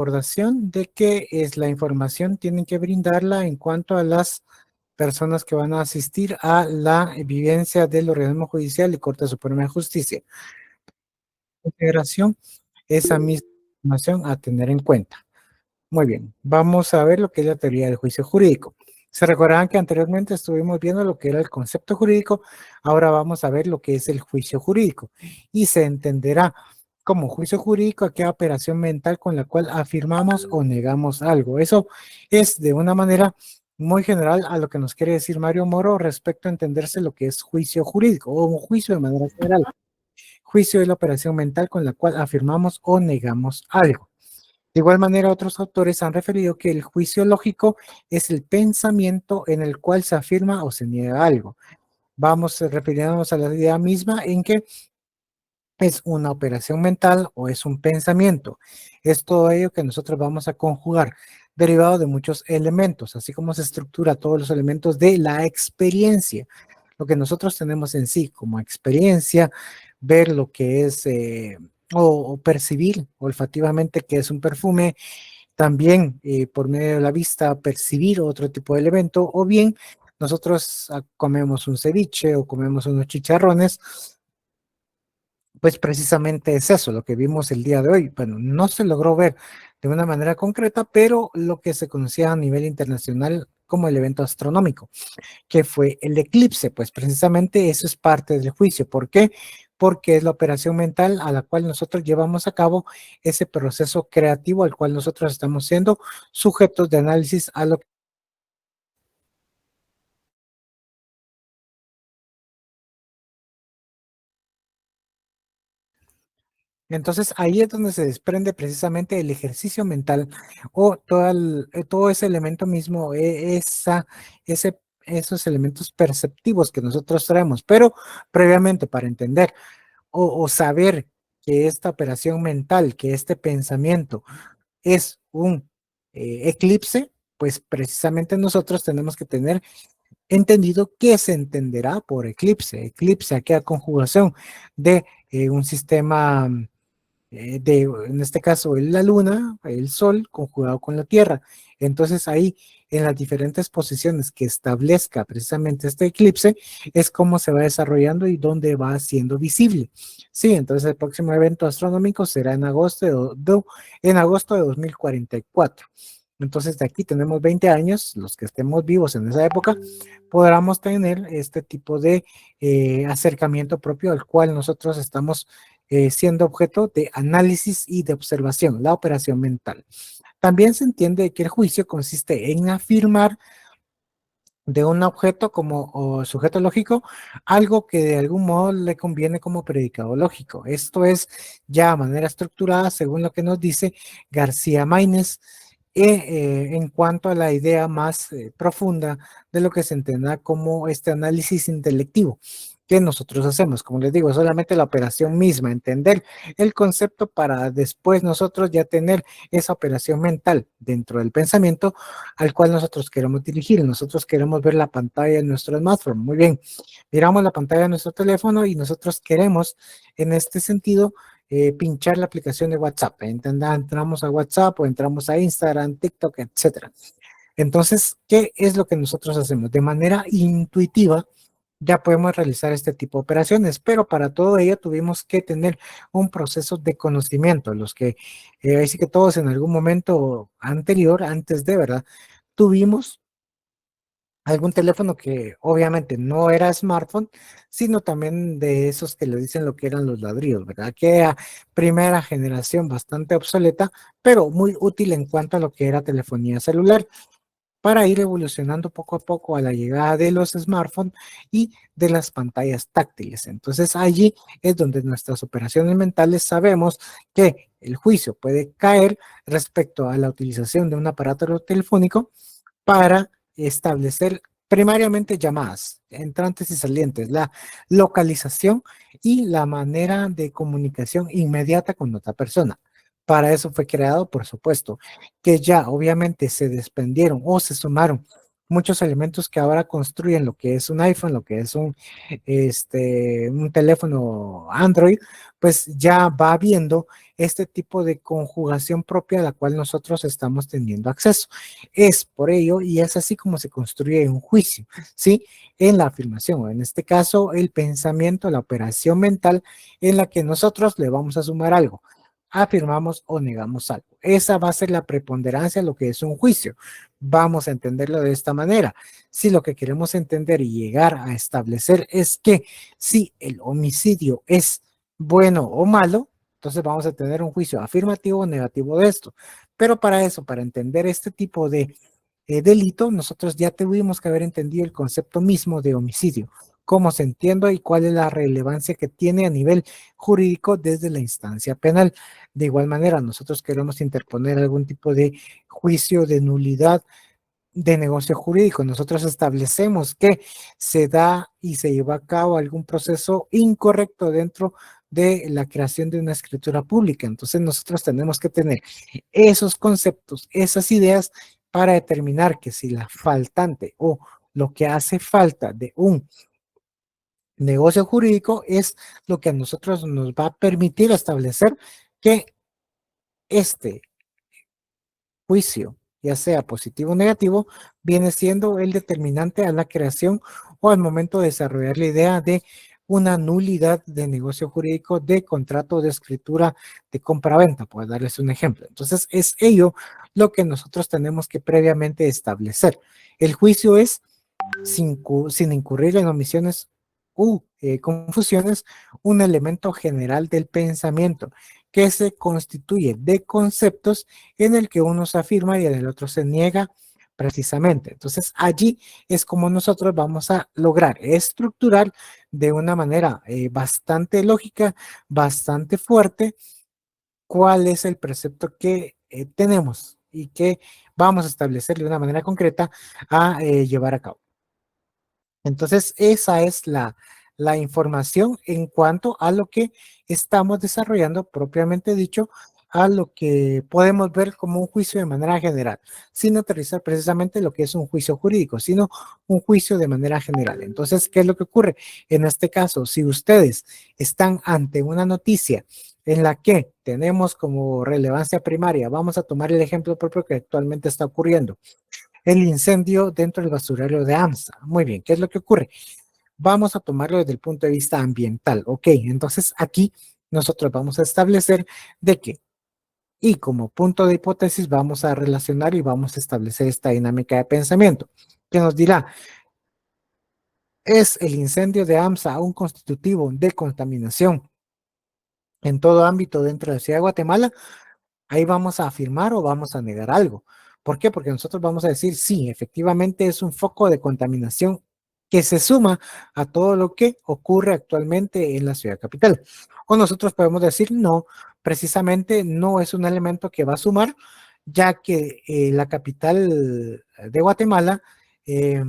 recordación de que es la información tienen que brindarla en cuanto a las personas que van a asistir a la vivencia del organismo judicial y Corte Suprema de Justicia. Consideración, esa misma información a tener en cuenta. Muy bien, vamos a ver lo que es la teoría del juicio jurídico. Se recordarán que anteriormente estuvimos viendo lo que era el concepto jurídico, ahora vamos a ver lo que es el juicio jurídico y se entenderá como juicio jurídico aquella operación mental con la cual afirmamos o negamos algo. Eso es de una manera muy general a lo que nos quiere decir Mario Moro respecto a entenderse lo que es juicio jurídico o un juicio de manera general. Juicio es la operación mental con la cual afirmamos o negamos algo. De igual manera, otros autores han referido que el juicio lógico es el pensamiento en el cual se afirma o se niega algo. Vamos refiriéndonos a la idea misma en que es una operación mental o es un pensamiento. Es todo ello que nosotros vamos a conjugar, derivado de muchos elementos, así como se estructura todos los elementos de la experiencia. Lo que nosotros tenemos en sí como experiencia, ver lo que es o percibir olfativamente que es un perfume, también por medio de la vista percibir otro tipo de elemento, o bien nosotros comemos un ceviche o comemos unos chicharrones, pues precisamente es eso lo que vimos el día de hoy. Bueno, no se logró ver de una manera concreta, pero lo que se conocía a nivel internacional como el evento astronómico, que fue el eclipse, pues precisamente eso es parte del juicio. ¿Por qué? Porque es la operación mental a la cual nosotros llevamos a cabo ese proceso creativo al cual nosotros estamos siendo sujetos de análisis a lo que... Entonces ahí es donde se desprende precisamente el ejercicio mental o todo ese elemento mismo, esos elementos perceptivos que nosotros traemos, pero previamente para entender o saber que esta operación mental, que este pensamiento es un eclipse, pues precisamente nosotros tenemos que tener entendido qué se entenderá por eclipse. Eclipse, aquella conjugación de un sistema en este caso, la luna, el sol conjugado con la tierra. Entonces ahí, en las diferentes posiciones que establezca precisamente este eclipse, es cómo se va desarrollando y dónde va siendo visible. Sí, entonces el próximo evento astronómico será en agosto de 2044. Entonces de aquí tenemos 20 años, los que estemos vivos en esa época, podamos tener este tipo de acercamiento propio al cual nosotros estamos siendo objeto de análisis y de observación, la operación mental. También se entiende que el juicio consiste en afirmar de un objeto como sujeto lógico algo que de algún modo le conviene como predicado lógico. Esto es ya a manera estructurada según lo que nos dice García Maínez en cuanto a la idea más profunda de lo que se entienda como este análisis intelectivo que nosotros hacemos. Como les digo, solamente la operación misma, entender el concepto para después nosotros ya tener esa operación mental dentro del pensamiento al cual nosotros queremos dirigir. Nosotros queremos ver la pantalla de nuestro smartphone. Muy bien, miramos la pantalla de nuestro teléfono y nosotros queremos, en este sentido, pinchar la aplicación de WhatsApp. Entramos a WhatsApp o entramos a Instagram, TikTok, etcétera. Entonces, ¿qué es lo que nosotros hacemos? De manera intuitiva, ya podemos realizar este tipo de operaciones, pero para todo ello tuvimos que tener un proceso de conocimiento, los que, así que todos en algún momento anterior, antes de, ¿verdad? Tuvimos algún teléfono que obviamente no era smartphone, sino también de esos que le dicen lo que eran los ladrillos, ¿verdad? Que era primera generación bastante obsoleta, pero muy útil en cuanto a lo que era telefonía celular para ir evolucionando poco a poco a la llegada de los smartphones y de las pantallas táctiles. Entonces allí es donde nuestras operaciones mentales sabemos que el juicio puede caer respecto a la utilización de un aparato telefónico para establecer primariamente llamadas, entrantes y salientes, la localización y la manera de comunicación inmediata con otra persona. Para eso fue creado, por supuesto, que ya obviamente se desprendieron o se sumaron muchos elementos que ahora construyen lo que es un iPhone, lo que es un teléfono Android, pues ya va viendo este tipo de conjugación propia a la cual nosotros estamos teniendo acceso. Es por ello y es así como se construye un juicio, ¿sí? En la afirmación, o en este caso, el pensamiento, la operación mental en la que nosotros le vamos a sumar algo. Afirmamos o negamos algo. Esa va a ser la preponderancia, lo que es un juicio. Vamos a entenderlo de esta manera. Si lo que queremos entender y llegar a establecer es que si el homicidio es bueno o malo, entonces vamos a tener un juicio afirmativo o negativo de esto. Pero para eso, para entender este tipo de delito, nosotros ya tuvimos que haber entendido el concepto mismo de homicidio, cómo se entiende y cuál es la relevancia que tiene a nivel jurídico desde la instancia penal. De igual manera, nosotros queremos interponer algún tipo de juicio de nulidad de negocio jurídico. Nosotros establecemos que se da y se lleva a cabo algún proceso incorrecto dentro de la creación de una escritura pública. Entonces nosotros tenemos que tener esos conceptos, esas ideas para determinar que si la faltante o lo que hace falta de un negocio jurídico es lo que a nosotros nos va a permitir establecer que este juicio, ya sea positivo o negativo, viene siendo el determinante a la creación o al momento de desarrollar la idea de una nulidad de negocio jurídico, de contrato de escritura de compra-venta, por darles un ejemplo. Entonces, es ello lo que nosotros tenemos que previamente establecer. El juicio es sin incurrir en omisiones u confusiones, un elemento general del pensamiento que se constituye de conceptos en el que uno se afirma y en el otro se niega precisamente. Entonces allí es como nosotros vamos a lograr estructurar de una manera bastante lógica, bastante fuerte, cuál es el precepto que tenemos y que vamos a establecer de una manera concreta a llevar a cabo. Entonces, esa es la información en cuanto a lo que estamos desarrollando, propiamente dicho, a lo que podemos ver como un juicio de manera general, sin aterrizar precisamente lo que es un juicio jurídico, sino un juicio de manera general. Entonces, ¿qué es lo que ocurre? En este caso, si ustedes están ante una noticia en la que tenemos como relevancia primaria, vamos a tomar el ejemplo propio que actualmente está ocurriendo, el incendio dentro del basurero de AMSA. Muy bien, ¿qué es lo que ocurre? Vamos a tomarlo desde el punto de vista ambiental. Ok, entonces aquí nosotros vamos a establecer de que, y como punto de hipótesis, vamos a relacionar y vamos a establecer esta dinámica de pensamiento, que nos dirá, ¿es el incendio de AMSA un constitutivo de contaminación en todo ámbito dentro de la ciudad de Guatemala? Ahí vamos a afirmar o vamos a negar algo. ¿Por qué? Porque nosotros vamos a decir, sí, efectivamente es un foco de contaminación que se suma a todo lo que ocurre actualmente en la ciudad capital. O nosotros podemos decir, no, precisamente no es un elemento que va a sumar, ya que la capital de Guatemala eh,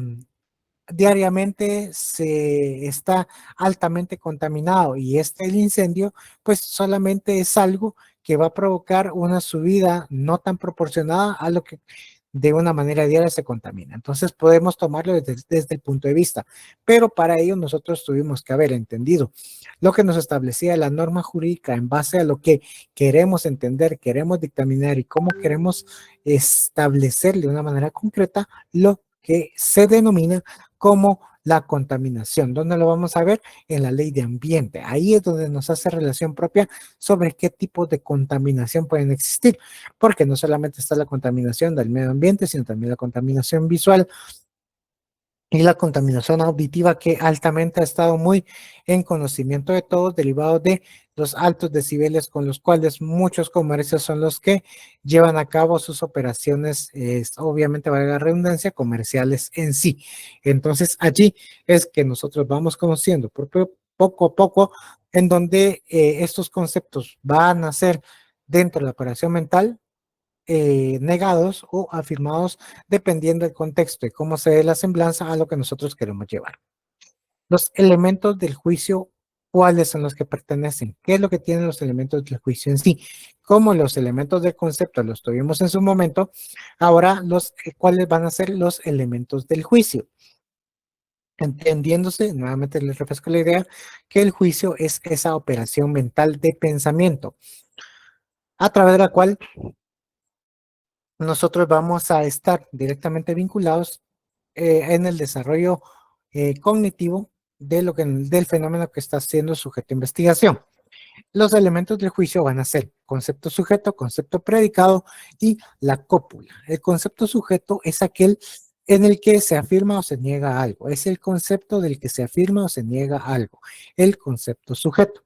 diariamente se está altamente contaminado y el incendio pues solamente es algo que va a provocar una subida no tan proporcionada a lo que de una manera diaria se contamina. Entonces podemos tomarlo desde el punto de vista, pero para ello nosotros tuvimos que haber entendido lo que nos establecía la norma jurídica en base a lo que queremos entender, queremos dictaminar y cómo queremos establecer de una manera concreta lo que se denomina como la contaminación. ¿Dónde lo vamos a ver? En la ley de ambiente. Ahí es donde nos hace relación propia sobre qué tipo de contaminación pueden existir, porque no solamente está la contaminación del medio ambiente, sino también la contaminación visual y la contaminación auditiva que altamente ha estado muy en conocimiento de todos, derivado de los altos decibeles con los cuales muchos comercios son los que llevan a cabo sus operaciones, obviamente valga la redundancia, comerciales en sí. Entonces allí es que nosotros vamos conociendo poco a poco en donde estos conceptos van a ser dentro de la operación mental negados o afirmados dependiendo del contexto y cómo se dé la semblanza a lo que nosotros queremos llevar. Los elementos del juicio cuáles son los que pertenecen, qué es lo que tienen los elementos del juicio en sí. Como los elementos del concepto los tuvimos en su momento, ahora cuáles van a ser los elementos del juicio. Entendiéndose, nuevamente les refresco la idea, que el juicio es esa operación mental de pensamiento, a través de la cual nosotros vamos a estar directamente vinculados en el desarrollo cognitivo del fenómeno que está siendo sujeto de investigación. Los elementos del juicio van a ser concepto sujeto, concepto predicado y la cópula. El concepto sujeto es aquel en el que se afirma o se niega algo. Es el concepto del que se afirma o se niega algo. El concepto sujeto.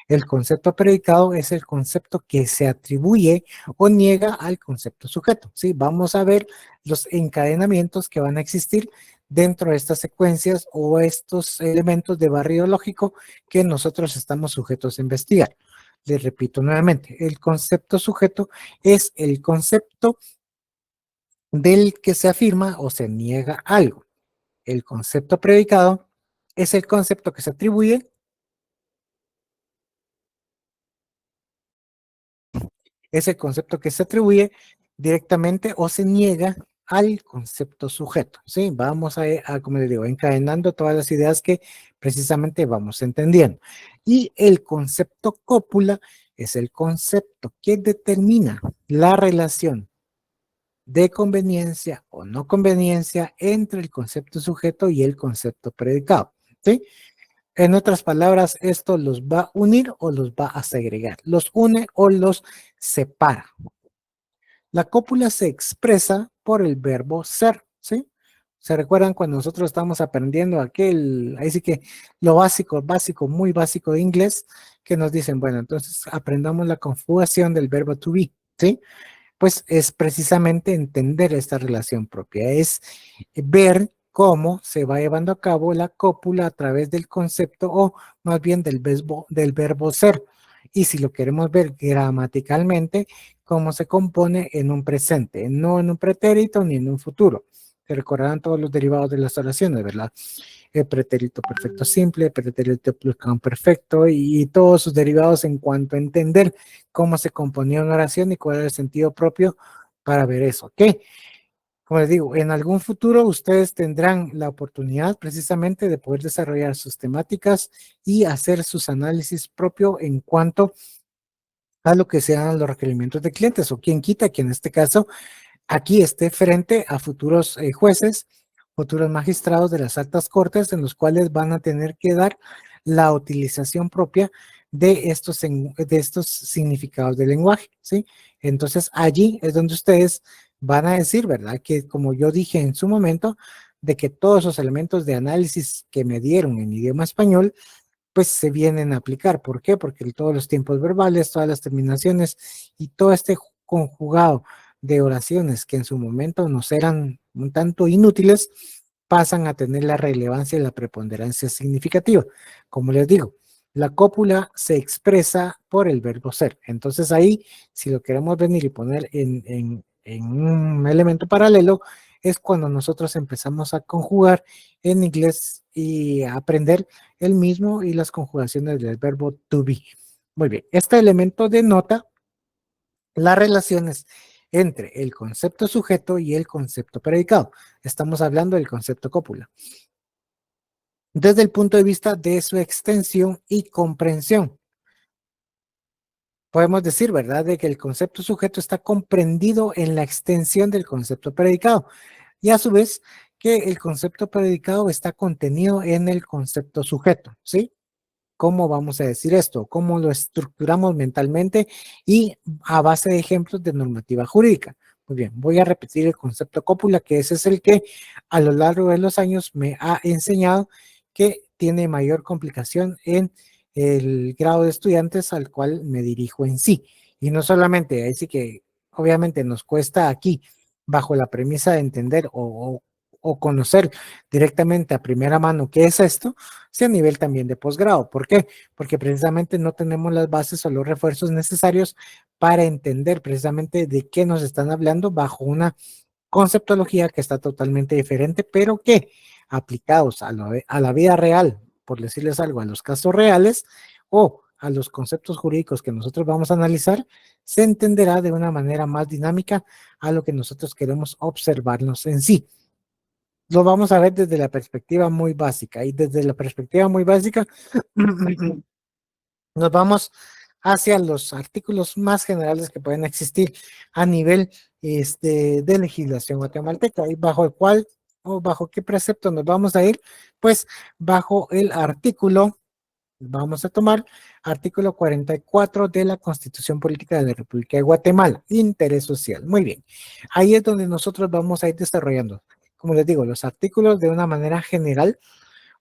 El concepto predicado es el concepto que se atribuye o niega al concepto sujeto. ¿Sí? Vamos a ver los encadenamientos que van a existir dentro de estas secuencias o estos elementos de barrio lógico que nosotros estamos sujetos a investigar. Les repito nuevamente, el concepto sujeto es el concepto del que se afirma o se niega algo. El concepto predicado es el concepto que se atribuye, es el concepto que se atribuye directamente o se niega al concepto sujeto. ¿Sí? Vamos como les digo, encadenando todas las ideas que precisamente vamos entendiendo. Y el concepto cópula es el concepto que determina la relación de conveniencia o no conveniencia entre el concepto sujeto y el concepto predicado. ¿Sí? En otras palabras, esto los va a unir o los va a segregar, los une o los separa. La cópula se expresa por el verbo ser, ¿sí? ¿Se recuerdan cuando nosotros estamos aprendiendo ahí sí que lo básico, muy básico de inglés, que nos dicen, bueno, entonces aprendamos la conjugación del verbo to be, ¿sí? Pues es precisamente entender esta relación propia, es ver cómo se va llevando a cabo la cópula a través del concepto o más bien del verbo ser. Y si lo queremos ver gramaticalmente, cómo se compone en un presente, no en un pretérito ni en un futuro. Se recordarán todos los derivados de las oraciones, ¿verdad? El pretérito perfecto simple, pretérito perfecto y todos sus derivados en cuanto a entender cómo se componía una oración y cuál era el sentido propio para ver eso, ¿ok? Como les digo, en algún futuro ustedes tendrán la oportunidad precisamente de poder desarrollar sus temáticas y hacer sus análisis propio en cuanto a lo que sean los requerimientos de clientes o quien quita que en este caso aquí esté frente a futuros jueces, futuros magistrados de las altas cortes en los cuales van a tener que dar la utilización propia de estos significados del lenguaje, ¿sí? Entonces allí es donde ustedes van a decir, ¿verdad? Que como yo dije en su momento, de que todos esos elementos de análisis que me dieron en idioma español pues se vienen a aplicar. ¿Por qué? Porque todos los tiempos verbales, todas las terminaciones y todo este conjugado de oraciones que en su momento nos eran un tanto inútiles, pasan a tener la relevancia y la preponderancia significativa. Como les digo, la cópula se expresa por el verbo ser. Entonces ahí, si lo queremos venir y poner en un elemento paralelo, es cuando nosotros empezamos a conjugar en inglés y a aprender el mismo y las conjugaciones del verbo to be. Muy bien, este elemento denota las relaciones entre el concepto sujeto y el concepto predicado. Estamos hablando del concepto cópula. Desde el punto de vista de su extensión y comprensión. Podemos decir, ¿verdad?, de que el concepto sujeto está comprendido en la extensión del concepto predicado y a su vez que el concepto predicado está contenido en el concepto sujeto, ¿sí? ¿Cómo vamos a decir esto? ¿Cómo lo estructuramos mentalmente y a base de ejemplos de normativa jurídica? Muy bien, voy a repetir el concepto cópula, que ese es el que a lo largo de los años me ha enseñado que tiene mayor complicación en el grado de estudiantes al cual me dirijo en sí. Y no solamente, ahí sí que obviamente nos cuesta aquí, bajo la premisa de entender o conocer directamente a primera mano qué es esto, sí a nivel también de posgrado. ¿Por qué? Porque precisamente no tenemos las bases o los refuerzos necesarios para entender precisamente de qué nos están hablando bajo una conceptología que está totalmente diferente, pero que aplicados a la vida real por decirles algo, a los casos reales o a los conceptos jurídicos que nosotros vamos a analizar, se entenderá de una manera más dinámica a lo que nosotros queremos observarnos en sí. Lo vamos a ver desde la perspectiva muy básica, y desde la perspectiva muy básica nos vamos hacia los artículos más generales que pueden existir a nivel de legislación guatemalteca, y bajo el cual o bajo qué precepto nos vamos a ir, pues bajo el artículo, vamos a tomar artículo 44 de la Constitución Política de la República de Guatemala, interés social. Muy bien, ahí es donde nosotros vamos a ir desarrollando, como les digo, los artículos de una manera general,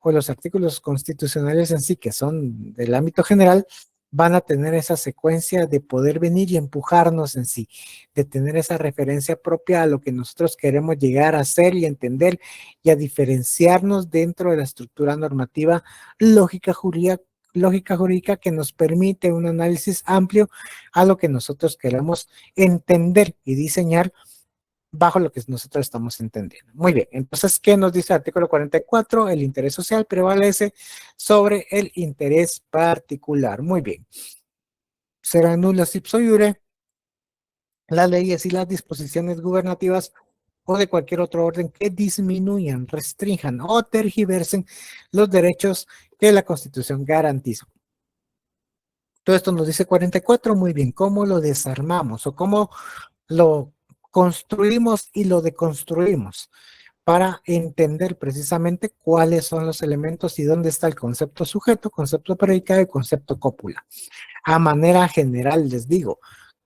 o los artículos constitucionales en sí, que son del ámbito general, van a tener esa secuencia de poder venir y empujarnos en sí, de tener esa referencia propia a lo que nosotros queremos llegar a hacer y entender, y a diferenciarnos dentro de la estructura normativa lógica jurídica que nos permite un análisis amplio a lo que nosotros queremos entender y diseñar bajo lo que nosotros estamos entendiendo. Muy bien, entonces, ¿qué nos dice el artículo 44? El interés social prevalece sobre el interés particular. Muy bien. Serán nulas ipso iure las leyes y las disposiciones gubernativas o de cualquier otro orden que disminuyan, restrinjan o tergiversen los derechos que la Constitución garantiza. Todo esto nos dice 44, muy bien, ¿cómo lo desarmamos o cómo lo construimos y lo deconstruimos para entender precisamente cuáles son los elementos y dónde está el concepto sujeto, concepto predicado y concepto cópula? A manera general les digo,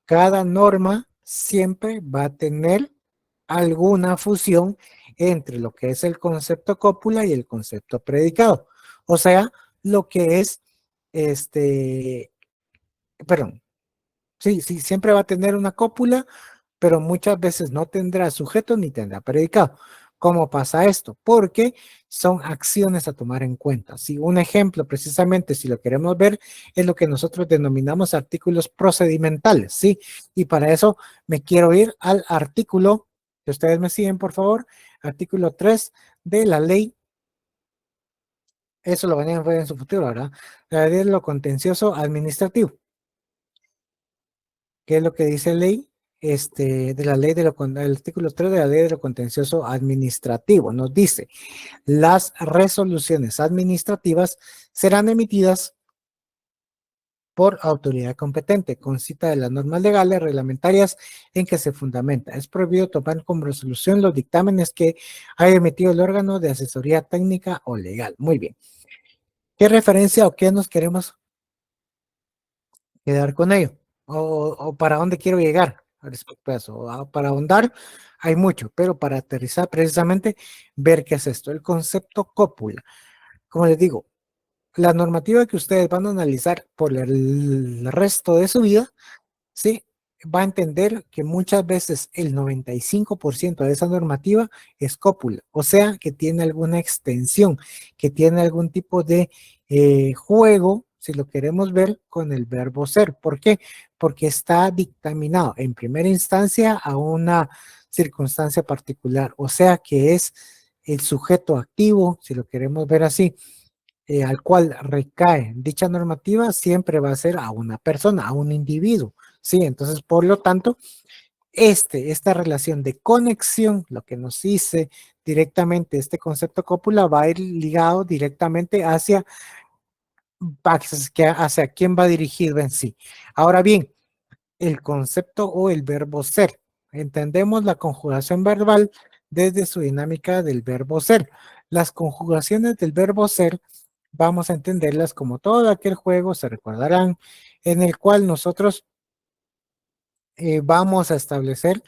cada norma siempre va a tener alguna fusión entre lo que es el concepto cópula y el concepto predicado. O sea, lo que es perdón, sí, sí, siempre va a tener una cópula, pero muchas veces no tendrá sujeto ni tendrá predicado. ¿Cómo pasa esto? Porque son acciones a tomar en cuenta. Si un ejemplo, precisamente, si lo queremos ver, es lo que nosotros denominamos artículos procedimentales, ¿sí? Y para eso me quiero ir al artículo, que ustedes me siguen, por favor, artículo 3 de la ley. Eso lo van a ver en su futuro, ¿verdad? La ley de lo contencioso administrativo. ¿Qué es lo que dice ley? De la ley el artículo 3 de la ley de lo contencioso administrativo. Nos dice, las resoluciones administrativas serán emitidas por autoridad competente, con cita de las normas legales reglamentarias en que se fundamenta. Es prohibido tomar como resolución los dictámenes que haya emitido el órgano de asesoría técnica o legal. Muy bien. ¿Qué referencia o qué nos queremos quedar con ello? O para dónde quiero llegar respecto a eso. Para ahondar hay mucho, pero para aterrizar precisamente, ver qué es esto. El concepto cópula. Como les digo, la normativa que ustedes van a analizar por el resto de su vida, ¿sí? Va a entender que muchas veces el 95% de esa normativa es cópula, o sea, que tiene alguna extensión, que tiene algún tipo de juego, si lo queremos ver, con el verbo ser. ¿Por qué? Porque está dictaminado en primera instancia a una circunstancia particular, o sea, que es el sujeto activo, si lo queremos ver así, al cual recae dicha normativa, siempre va a ser a una persona, a un individuo, ¿sí? Entonces, por lo tanto, esta relación de conexión, lo que nos dice directamente este concepto cópula, va a ir ligado directamente hacia quién va dirigido en sí. Ahora bien, el concepto o el verbo ser. Entendemos la conjugación verbal desde su dinámica del verbo ser. Las conjugaciones del verbo ser vamos a entenderlas como todo aquel juego, se recordarán, en el cual nosotros vamos a establecer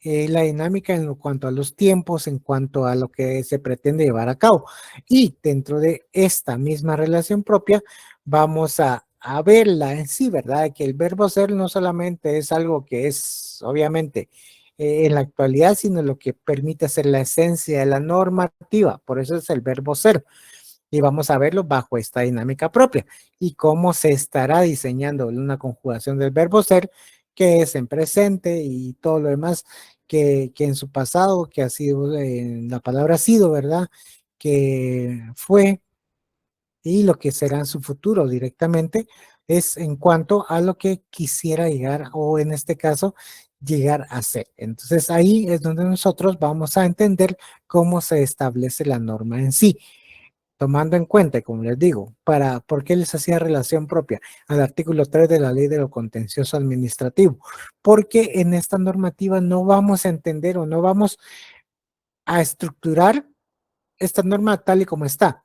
la dinámica en cuanto a los tiempos, en cuanto a lo que se pretende llevar a cabo. Y dentro de esta misma relación propia, vamos a verla en sí, ¿verdad? Que el verbo ser no solamente es algo que es, obviamente, en la actualidad, sino lo que permite ser la esencia de la normativa. Por eso es el verbo ser. Y vamos a verlo bajo esta dinámica propia y cómo se estará diseñando una conjugación del verbo ser, que es en presente y todo lo demás que en su pasado, que ha sido, la palabra ha sido, ¿verdad? Que fue y lo que será en su futuro directamente es en cuanto a lo que quisiera llegar o en este caso llegar a ser. Entonces ahí es donde nosotros vamos a entender cómo se establece la norma en sí, tomando en cuenta, como les digo, ¿por qué les hacía relación propia al artículo 3 de la Ley de lo Contencioso Administrativo? Porque en esta normativa no vamos a entender o no vamos a estructurar esta norma tal y como está,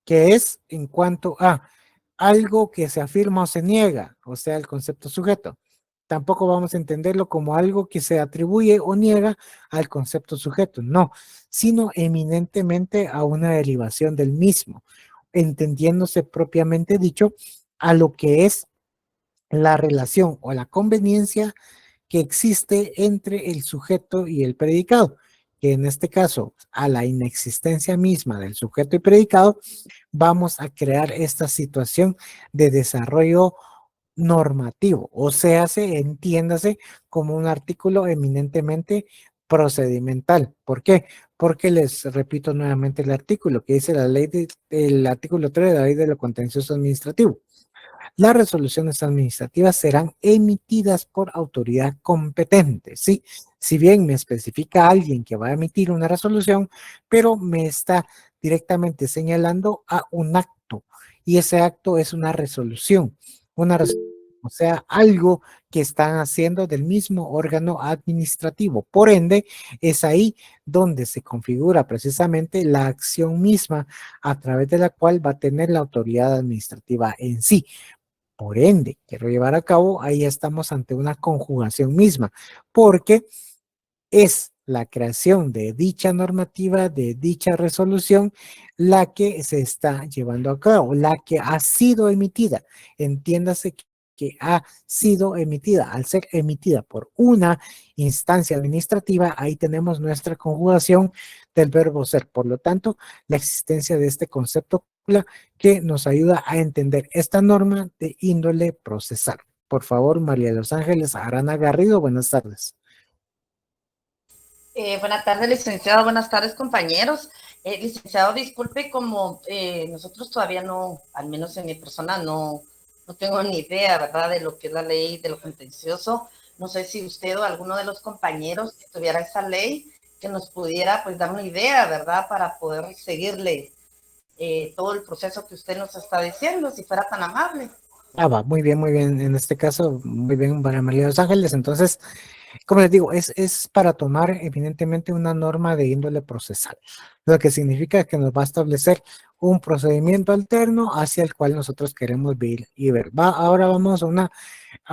que es en cuanto a algo que se afirma o se niega, o sea, el concepto sujeto. Tampoco vamos a entenderlo como algo que se atribuye o niega al concepto sujeto, no, sino eminentemente a una derivación del mismo, entendiéndose propiamente dicho a lo que es la relación o la conveniencia que existe entre el sujeto y el predicado, que en este caso, a la inexistencia misma del sujeto y predicado, vamos a crear esta situación de desarrollo normativo, o sea, entiéndase como un artículo eminentemente procedimental. ¿Por qué? Porque les repito nuevamente el artículo que dice el artículo 3 de la Ley de lo Contencioso Administrativo. Las resoluciones administrativas serán emitidas por autoridad competente, ¿sí? Si bien me especifica alguien que va a emitir una resolución, pero me está directamente señalando a un acto y ese acto es una resolución, o sea, algo que están haciendo del mismo órgano administrativo. Por ende, es ahí donde se configura precisamente la acción misma a través de la cual va a tener la autoridad administrativa en sí. Por ende, quiero llevar a cabo, ahí estamos ante una conjugación misma, porque es la creación de dicha normativa, de dicha resolución, la que se está llevando a cabo, la que ha sido emitida. Entiéndase que ha sido emitida. Al ser emitida por una instancia administrativa, ahí tenemos nuestra conjugación del verbo ser. Por lo tanto, la existencia de este concepto que nos ayuda a entender esta norma de índole procesal. Por favor, María de los Ángeles Arana Garrido, buenas tardes. Buenas tardes, licenciado. Buenas tardes, compañeros. Licenciado, disculpe, como nosotros todavía no, al menos en mi persona, no tengo ni idea, ¿verdad?, de lo que es la ley de lo contencioso. No sé si usted o alguno de los compañeros que tuviera esa ley, que nos pudiera, pues, dar una idea, ¿verdad?, para poder seguirle todo el proceso que usted nos está diciendo, si fuera tan amable. Va, muy bien, muy bien. En este caso, muy bien para María de los Ángeles. Entonces, como les digo, es para tomar evidentemente una norma de índole procesal, lo que significa que nos va a establecer un procedimiento alterno hacia el cual nosotros queremos ver y ver. Ahora vamos a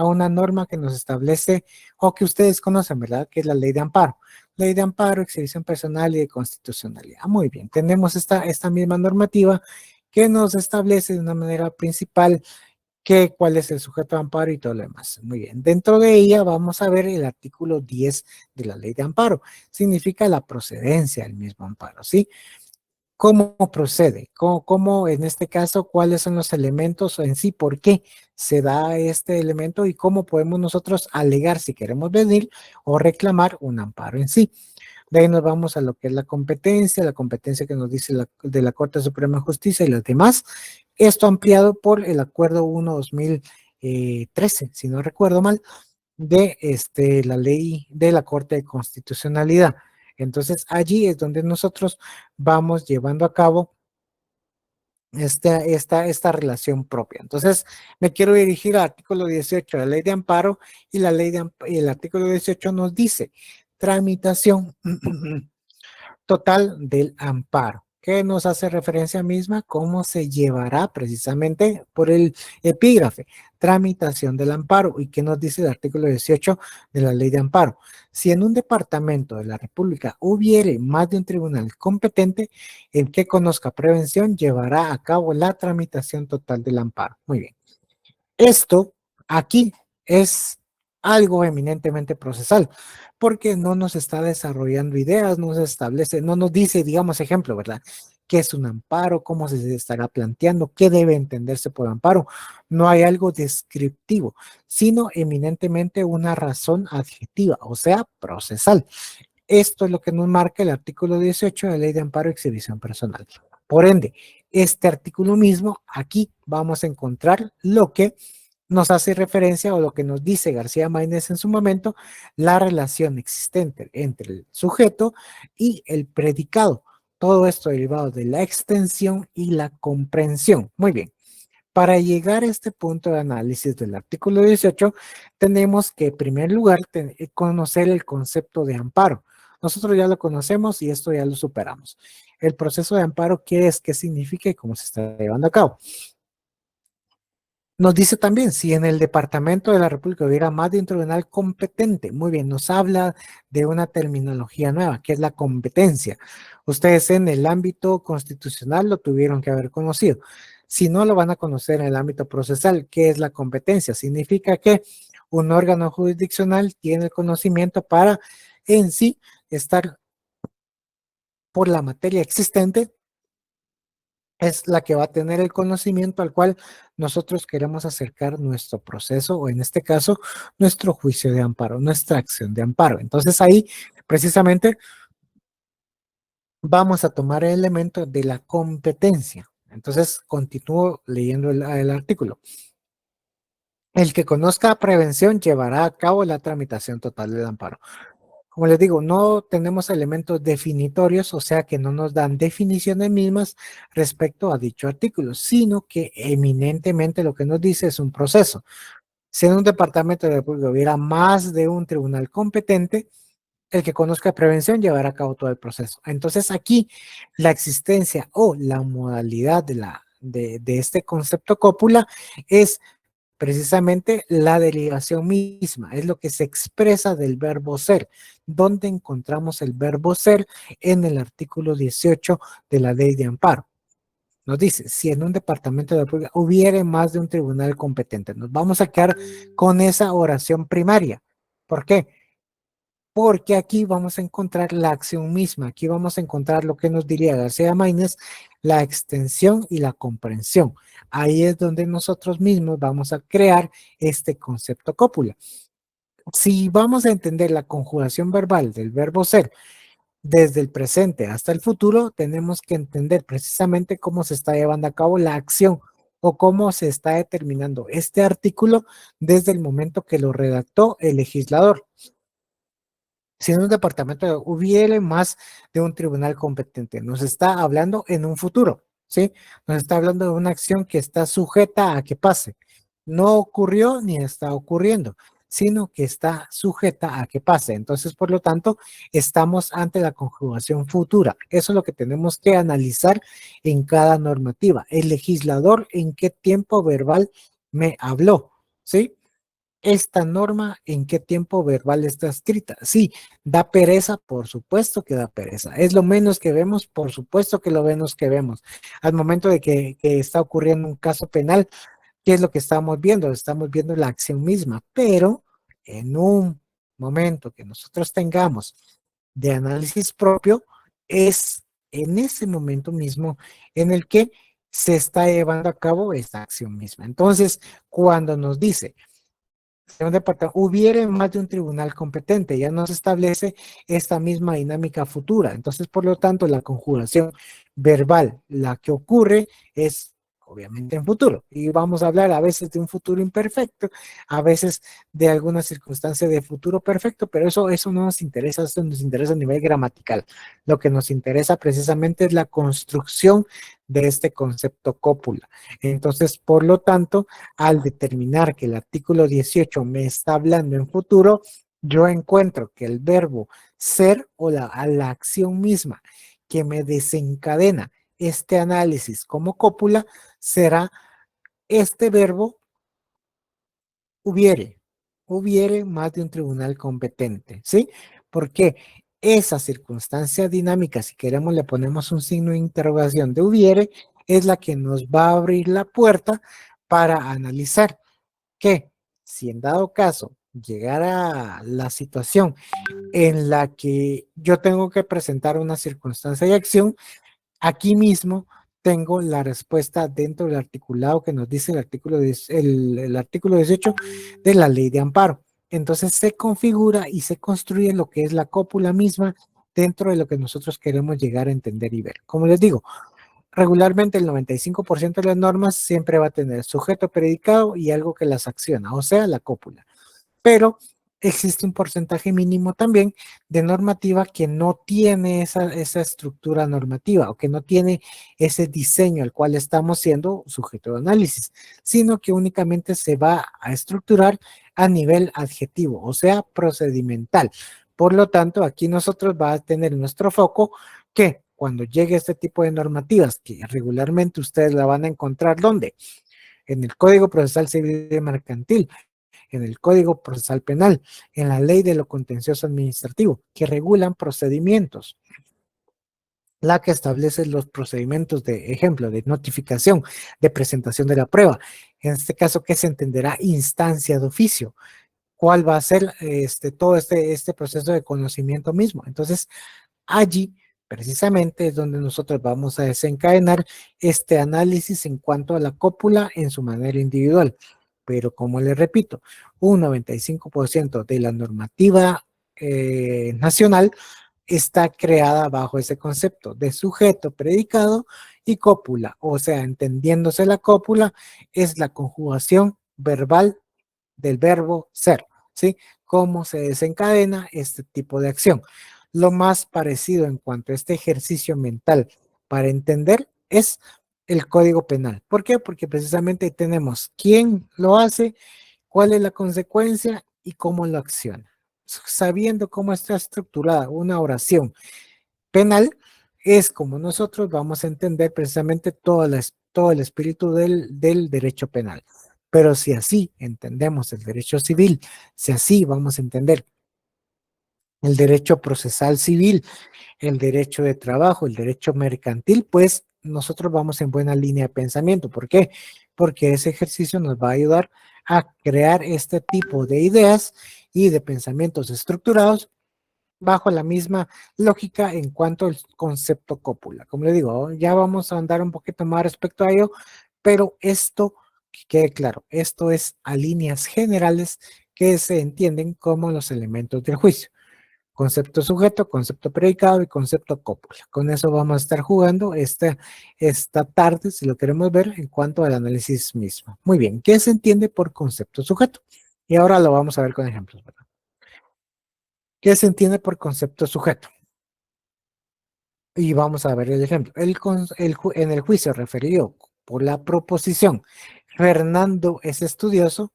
una norma que nos establece, o que ustedes conocen, ¿verdad? Que es la ley de amparo. Ley de amparo, exhibición personal y de constitucionalidad. Muy bien, tenemos esta misma normativa que nos establece de una manera principal cuál es el sujeto de amparo y todo lo demás. Muy bien. Dentro de ella vamos a ver el artículo 10 de la ley de amparo. Significa la procedencia del mismo amparo, ¿sí? ¿Cómo procede? ¿Cómo en este caso, cuáles son los elementos en sí? ¿Por qué se da este elemento? Y cómo podemos nosotros alegar si queremos venir o reclamar un amparo en sí. De ahí nos vamos a lo que es la competencia que nos dice de la Corte Suprema de Justicia y las demás. Esto ampliado por el Acuerdo 1-2013, si no recuerdo mal, de la ley de la Corte de Constitucionalidad. Entonces, allí es donde nosotros vamos llevando a cabo esta relación propia. Entonces, me quiero dirigir al artículo 18 de la ley de amparo y el artículo 18 nos dice tramitación total del amparo, que nos hace referencia misma cómo se llevará precisamente por el epígrafe, tramitación del amparo. ¿Y qué nos dice el artículo 18 de la ley de amparo? Si en un departamento de la República hubiere más de un tribunal competente, el que conozca prevención llevará a cabo la tramitación total del amparo. Muy bien. Esto aquí es algo eminentemente procesal, porque no nos está desarrollando ideas, no se establece, no nos dice, digamos, ejemplo, ¿verdad? ¿Qué es un amparo? ¿Cómo se estará planteando? ¿Qué debe entenderse por amparo? No hay algo descriptivo, sino eminentemente una razón adjetiva, o sea, procesal. Esto es lo que nos marca el artículo 18 de la Ley de Amparo y Exhibición Personal. Por ende, este artículo mismo, aquí vamos a encontrar lo que nos hace referencia o lo que nos dice García Maínez en su momento, la relación existente entre el sujeto y el predicado. Todo esto derivado de la extensión y la comprensión. Muy bien. Para llegar a este punto de análisis del artículo 18, tenemos que en primer lugar conocer el concepto de amparo. Nosotros ya lo conocemos y esto ya lo superamos. El proceso de amparo, ¿qué es? ¿Qué significa y cómo se está llevando a cabo? Nos dice también, si en el Departamento de la República hubiera más de un tribunal competente, muy bien, nos habla de una terminología nueva, que es la competencia. Ustedes en el ámbito constitucional lo tuvieron que haber conocido. Si no, lo van a conocer en el ámbito procesal. ¿Qué es la competencia? Significa que un órgano jurisdiccional tiene el conocimiento para en sí estar por la materia existente, es la que va a tener el conocimiento al cual nosotros queremos acercar nuestro proceso o en este caso nuestro juicio de amparo, nuestra acción de amparo. Entonces ahí precisamente vamos a tomar el elemento de la competencia. Entonces continúo leyendo el artículo. El que conozca prevención llevará a cabo la tramitación total del amparo. Como les digo, no tenemos elementos definitorios, o sea que no nos dan definiciones mismas respecto a dicho artículo, sino que eminentemente lo que nos dice es un proceso. Si en un departamento de la República hubiera más de un tribunal competente, el que conozca prevención llevará a cabo todo el proceso. Entonces aquí la existencia o la modalidad de este concepto cópula es precisamente la derivación misma, es lo que se expresa del verbo ser. ¿Dónde encontramos el verbo ser? En el artículo 18 de la ley de amparo. Nos dice, si en un departamento de la República hubiere más de un tribunal competente, nos vamos a quedar con esa oración primaria. ¿Por qué? Porque aquí vamos a encontrar la acción misma, aquí vamos a encontrar lo que nos diría García Maínez, la extensión y la comprensión. Ahí es donde nosotros mismos vamos a crear este concepto cópula. Si vamos a entender la conjugación verbal del verbo ser desde el presente hasta el futuro, tenemos que entender precisamente cómo se está llevando a cabo la acción o cómo se está determinando este artículo desde el momento que lo redactó el legislador. Si en un departamento hubiere más de un tribunal competente, nos está hablando en un futuro, ¿sí? Nos está hablando de una acción que está sujeta a que pase. No ocurrió ni está ocurriendo, sino que está sujeta a que pase. Entonces, por lo tanto, estamos ante la conjugación futura. Eso es lo que tenemos que analizar en cada normativa. El legislador, ¿en qué tiempo verbal me habló? ¿Sí? Esta norma, ¿en qué tiempo verbal está escrita? Sí, da pereza, por supuesto que da pereza. Es lo menos que vemos, por supuesto que lo menos que vemos. Al momento de que está ocurriendo un caso penal, ¿qué es lo que estamos viendo? Estamos viendo la acción misma, pero en un momento que nosotros tengamos de análisis propio, es en ese momento mismo en el que se está llevando a cabo esta acción misma. Entonces, cuando nos dice un departamento, hubiera más de un tribunal competente, ya no se establece esta misma dinámica futura. Entonces, por lo tanto, la conjugación verbal, la que ocurre es obviamente en futuro. Y vamos a hablar a veces de un futuro imperfecto, a veces de alguna circunstancia de futuro perfecto, pero eso no nos interesa, eso nos interesa a nivel gramatical. Lo que nos interesa precisamente es la construcción de este concepto cópula. Entonces, por lo tanto, al determinar que el artículo 18 me está hablando en futuro, yo encuentro que el verbo ser o la acción misma que me desencadena este análisis como cópula será este verbo hubiere más de un tribunal competente, ¿sí? Porque esa circunstancia dinámica, si queremos le ponemos un signo de interrogación de hubiere, es la que nos va a abrir la puerta para analizar que si en dado caso llegara la situación en la que yo tengo que presentar una circunstancia de acción, aquí mismo tengo la respuesta dentro del articulado que nos dice el artículo 18 de la ley de amparo. Entonces se configura y se construye lo que es la cópula misma dentro de lo que nosotros queremos llegar a entender y ver. Como les digo, Regularmente el 95% de las normas siempre va a tener sujeto, predicado y algo que las acciona, o sea, la cópula. Pero existe un porcentaje mínimo también de normativa que no tiene esa estructura normativa o que no tiene ese diseño al cual estamos siendo sujeto de análisis, sino que únicamente se va a estructurar a nivel adjetivo, o sea, procedimental. Por lo tanto, aquí nosotros va a tener nuestro foco que cuando llegue este tipo de normativas, que regularmente ustedes la van a encontrar, ¿dónde? En el Código Procesal Civil y Mercantil, en el Código Procesal Penal, en la Ley de lo Contencioso Administrativo, que regulan procedimientos, la que establece los procedimientos de ejemplo, de notificación, de presentación de la prueba. En este caso, ¿qué se entenderá? Instancia de oficio. ¿Cuál va a ser todo este proceso de conocimiento mismo? Entonces, allí precisamente es donde nosotros vamos a desencadenar este análisis en cuanto a la cópula en su manera individual. Pero como les repito, un 95% de la normativa nacional está creada bajo ese concepto de sujeto, predicado y cópula. O sea, entendiéndose la cópula, es la conjugación verbal del verbo ser, ¿sí? Cómo se desencadena este tipo de acción. Lo más parecido en cuanto a este ejercicio mental para entender es el Código Penal. ¿Por qué? Porque precisamente tenemos quién lo hace, cuál es la consecuencia y cómo lo acciona. Sabiendo cómo está estructurada una oración penal, es como nosotros vamos a entender precisamente todo el espíritu del derecho penal. Pero si así entendemos el derecho civil, si así vamos a entender el derecho procesal civil, el derecho de trabajo, el derecho mercantil, pues nosotros vamos en buena línea de pensamiento. ¿Por qué? Porque ese ejercicio nos va a ayudar a crear este tipo de ideas y de pensamientos estructurados bajo la misma lógica en cuanto al concepto cópula. Como le digo, ya vamos a andar un poquito más respecto a ello, pero esto, que quede claro, esto es a líneas generales que se entienden como los elementos del juicio. Concepto sujeto, concepto predicado y concepto cópula. Con eso vamos a estar jugando esta tarde, si lo queremos ver, en cuanto al análisis mismo. Muy bien, ¿qué se entiende por concepto sujeto? Y ahora lo vamos a ver con ejemplos, ¿verdad? ¿Qué se entiende por concepto sujeto? Y vamos a ver el ejemplo. En el juicio referido por la proposición Fernando es estudioso,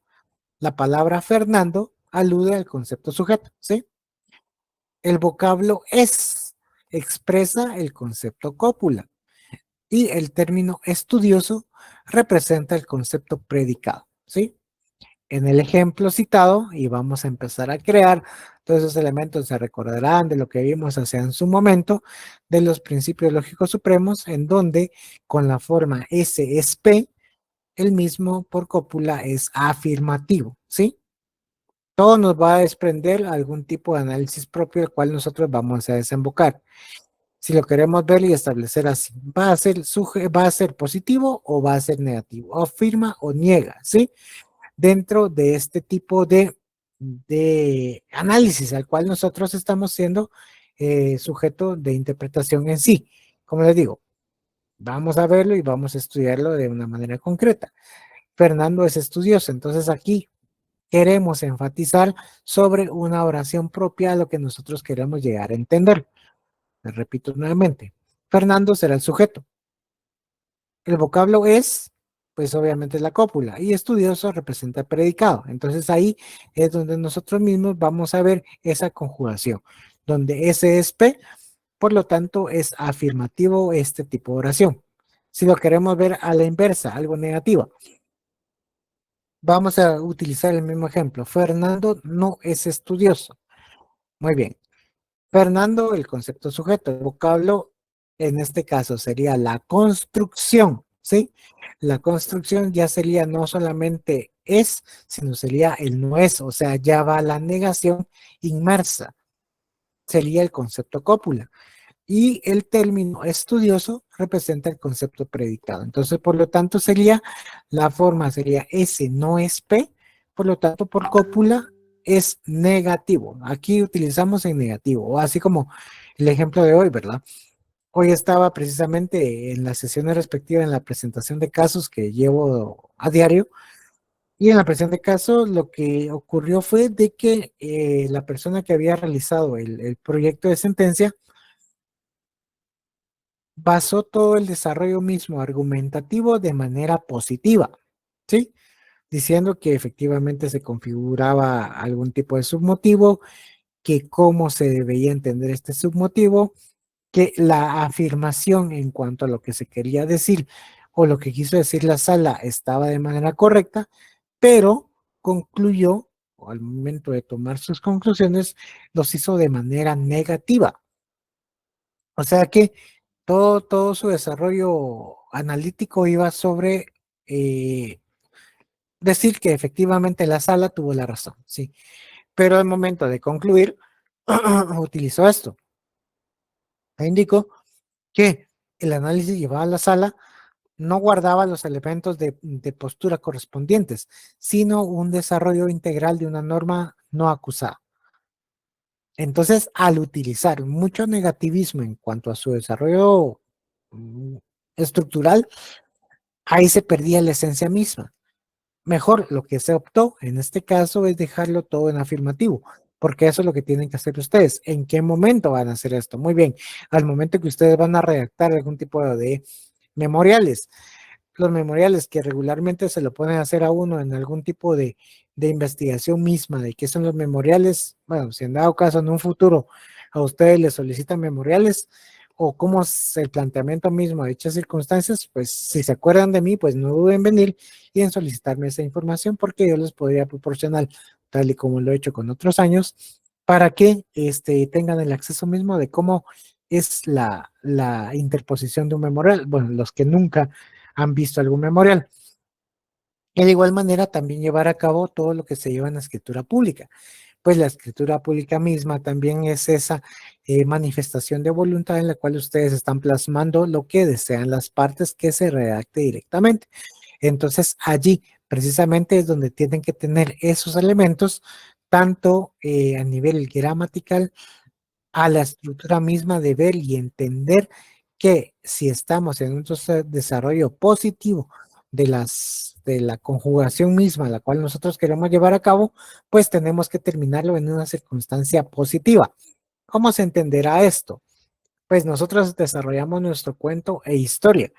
la palabra Fernando alude al concepto sujeto, ¿sí? El vocablo es expresa el concepto cópula y el término estudioso representa el concepto predicado, ¿sí? En el ejemplo citado, y vamos a empezar a crear todos esos elementos, se recordarán de lo que vimos hace en su momento, de los principios lógicos supremos, en donde con la forma S es P, el mismo por cópula es afirmativo, ¿sí? Todo nos va a desprender algún tipo de análisis propio, el cual nosotros vamos a desembocar. Si lo queremos ver y establecer así, va a ser positivo o va a ser negativo, o afirma o niega, ¿sí? Dentro de este tipo de análisis al cual nosotros estamos siendo sujeto de interpretación en sí. Como les digo, vamos a verlo y vamos a estudiarlo de una manera concreta. Fernando es estudioso, entonces aquí queremos enfatizar sobre una oración propia a lo que nosotros queremos llegar a entender. Les repito nuevamente, Fernando será el sujeto. El vocablo es, pues obviamente es la cópula, y estudioso representa predicado. Entonces ahí es donde nosotros mismos vamos a ver esa conjugación, donde S es P, por lo tanto es afirmativo este tipo de oración. Si lo queremos ver a la inversa, algo negativo, vamos a utilizar el mismo ejemplo. Fernando no es estudioso. Muy bien. Fernando, el concepto sujeto, el vocablo en este caso sería la construcción, ¿sí? La construcción ya sería no solamente es, sino sería el no es, o sea, ya va la negación inmersa, sería el concepto cópula. Y el término estudioso representa el concepto predicado. Entonces, por lo tanto, la forma sería S no es P, por lo tanto, por cópula es negativo. Aquí utilizamos en negativo, o así como el ejemplo de hoy, ¿verdad? Hoy estaba precisamente en las sesiones respectivas en la presentación de casos que llevo a diario. Y en la presentación de casos lo que ocurrió fue de que la persona que había realizado el proyecto de sentencia basó todo el desarrollo mismo argumentativo de manera positiva, ¿sí? Diciendo que efectivamente se configuraba algún tipo de submotivo, que cómo se debería entender este submotivo, que la afirmación en cuanto a lo que se quería decir o lo que quiso decir la sala estaba de manera correcta, pero concluyó, o al momento de tomar sus conclusiones, los hizo de manera negativa. O sea que todo su desarrollo analítico iba sobre decir que efectivamente la sala tuvo la razón, sí. Pero al momento de concluir, utilizó esto. E indicó que el análisis llevado a la sala no guardaba los elementos de postura correspondientes, sino un desarrollo integral de una norma no acusada. Entonces, al utilizar mucho negativismo en cuanto a su desarrollo estructural, ahí se perdía la esencia misma. Mejor lo que se optó en este caso es dejarlo todo en afirmativo, porque eso es lo que tienen que hacer ustedes. ¿En qué momento van a hacer esto? Muy bien, al momento que ustedes van a redactar algún tipo de memoriales, los memoriales que regularmente se lo pueden hacer a uno en algún tipo de investigación misma de qué son los memoriales. Bueno, si en dado caso en un futuro a ustedes les solicitan memoriales o cómo es el planteamiento mismo de dichas circunstancias, pues si se acuerdan de mí, pues no duden en venir y en solicitarme esa información porque yo les podría proporcionar, tal y como lo he hecho con otros años, para que tengan el acceso mismo de cómo es la interposición de un memorial. Bueno, los que nunca han visto algún memorial. Y de igual manera también llevar a cabo todo lo que se lleva en la escritura pública. Pues la escritura pública misma también es esa manifestación de voluntad en la cual ustedes están plasmando lo que desean las partes que se redacte directamente. Entonces allí precisamente es donde tienen que tener esos elementos, tanto a nivel gramatical, a la estructura misma de ver y entender que si estamos en un desarrollo positivo de la conjugación misma, la cual nosotros queremos llevar a cabo, pues tenemos que terminarlo en una circunstancia positiva. ¿Cómo se entenderá esto? Pues nosotros desarrollamos nuestro cuento e historia.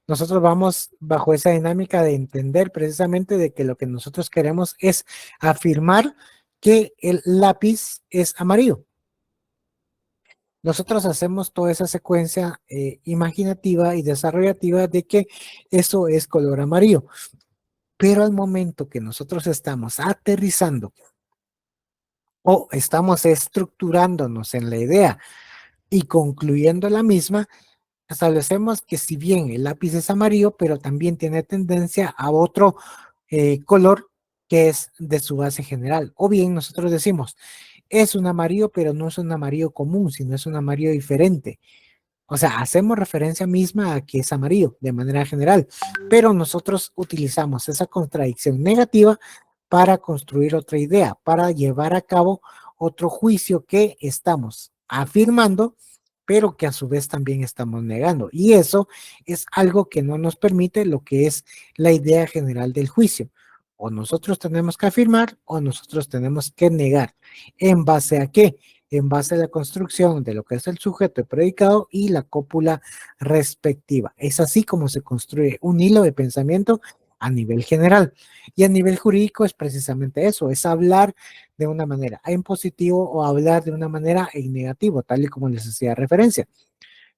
Nosotros vamos bajo esa dinámica de entender precisamente de que lo que nosotros queremos es afirmar que el lápiz es amarillo. Nosotros hacemos toda esa secuencia imaginativa y desarrollativa de que eso es color amarillo. Pero al momento que nosotros estamos aterrizando o estamos estructurándonos en la idea y concluyendo la misma, establecemos que si bien el lápiz es amarillo, pero también tiene tendencia a otro color que es de su base general. O bien nosotros decimos, es un amarillo, pero no es un amarillo común, sino es un amarillo diferente. O sea, hacemos referencia misma a que es amarillo de manera general, pero nosotros utilizamos esa contradicción negativa para construir otra idea, para llevar a cabo otro juicio que estamos afirmando, pero que a su vez también estamos negando. Y eso es algo que no nos permite lo que es la idea general del juicio. O nosotros tenemos que afirmar o nosotros tenemos que negar. ¿En base a qué? En base a la construcción de lo que es el sujeto, el predicado y la cópula respectiva. Es así como se construye un hilo de pensamiento a nivel general. Y a nivel jurídico es precisamente eso, es hablar de una manera en positivo o hablar de una manera en negativo, tal y como les hacía referencia.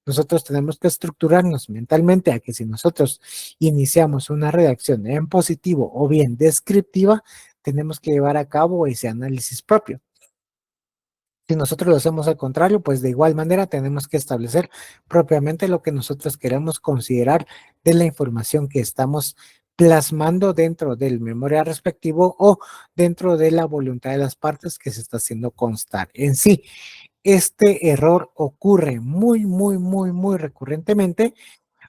Nosotros tenemos que estructurarnos mentalmente a que si nosotros iniciamos una redacción en positivo o bien descriptiva, tenemos que llevar a cabo ese análisis propio. Si nosotros lo hacemos al contrario, pues de igual manera tenemos que establecer propiamente lo que nosotros queremos considerar de la información que estamos plasmando dentro del memoria respectivo o dentro de la voluntad de las partes que se está haciendo constar en sí. Este error ocurre muy recurrentemente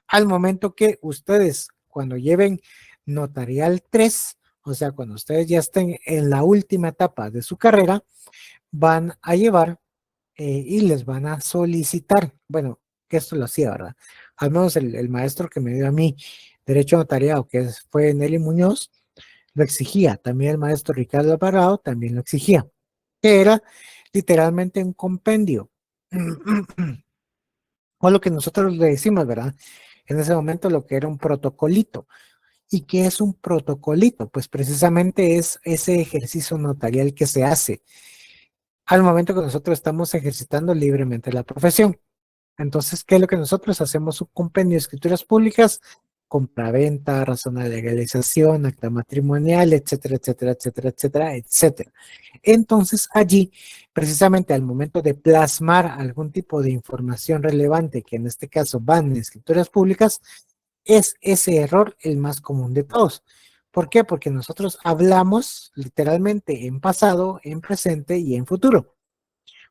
al momento que ustedes, cuando lleven notarial 3, o sea, cuando ustedes ya estén en la última etapa de su carrera, van a llevar y les van a solicitar, bueno, que esto lo hacía, ¿verdad? Al menos el maestro que me dio a mí Derecho Notariado, fue Nelly Muñoz, lo exigía. También el maestro Ricardo Alvarado también lo exigía, que era literalmente un compendio. O lo que nosotros le decimos, ¿verdad? En ese momento lo que era un protocolito. ¿Y qué es un protocolito? Pues precisamente es ese ejercicio notarial que se hace al momento que nosotros estamos ejercitando libremente la profesión. Entonces, ¿qué es lo que nosotros hacemos? Un compendio de escrituras públicas, compraventa, razón de legalización, acta matrimonial, etcétera, etcétera, etcétera, etcétera, etcétera. Entonces, allí, precisamente al momento de plasmar algún tipo de información relevante, que en este caso van en escrituras públicas, es ese error el más común de todos. ¿Por qué? Porque nosotros hablamos literalmente en pasado, en presente y en futuro,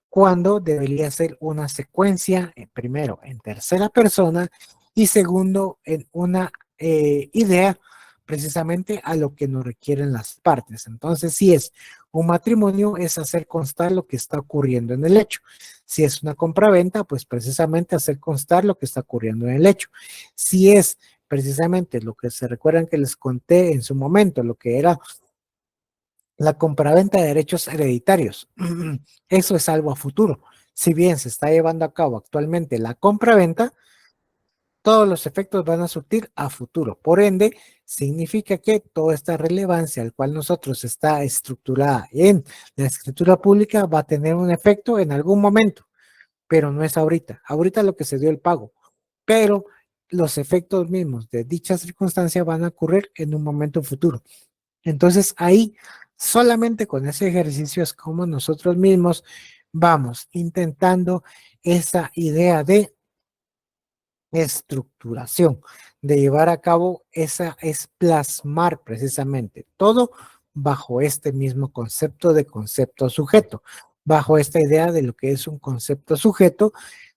cuando debería ser una secuencia, primero en tercera persona y segundo en una idea precisamente a lo que nos requieren las partes. Entonces, si es un matrimonio, es hacer constar lo que está ocurriendo en el hecho. Si es una compraventa, pues precisamente hacer constar lo que está ocurriendo en el hecho. Si es precisamente lo que se recuerdan que les conté en su momento, lo que era la compraventa de derechos hereditarios. Eso es algo a futuro. Si bien se está llevando a cabo actualmente la compraventa, todos los efectos van a surtir a futuro. Por ende, significa que toda esta relevancia al cual nosotros está estructurada en la escritura pública va a tener un efecto en algún momento, pero no es ahorita. Ahorita lo que se dio el pago, pero los efectos mismos de dicha circunstancia van a ocurrir en un momento futuro. Entonces ahí, solamente con ese ejercicio es como nosotros mismos vamos intentando esa idea de estructuración, de llevar a cabo esa, es plasmar precisamente todo bajo este mismo concepto de concepto sujeto, bajo esta idea de lo que es un concepto sujeto,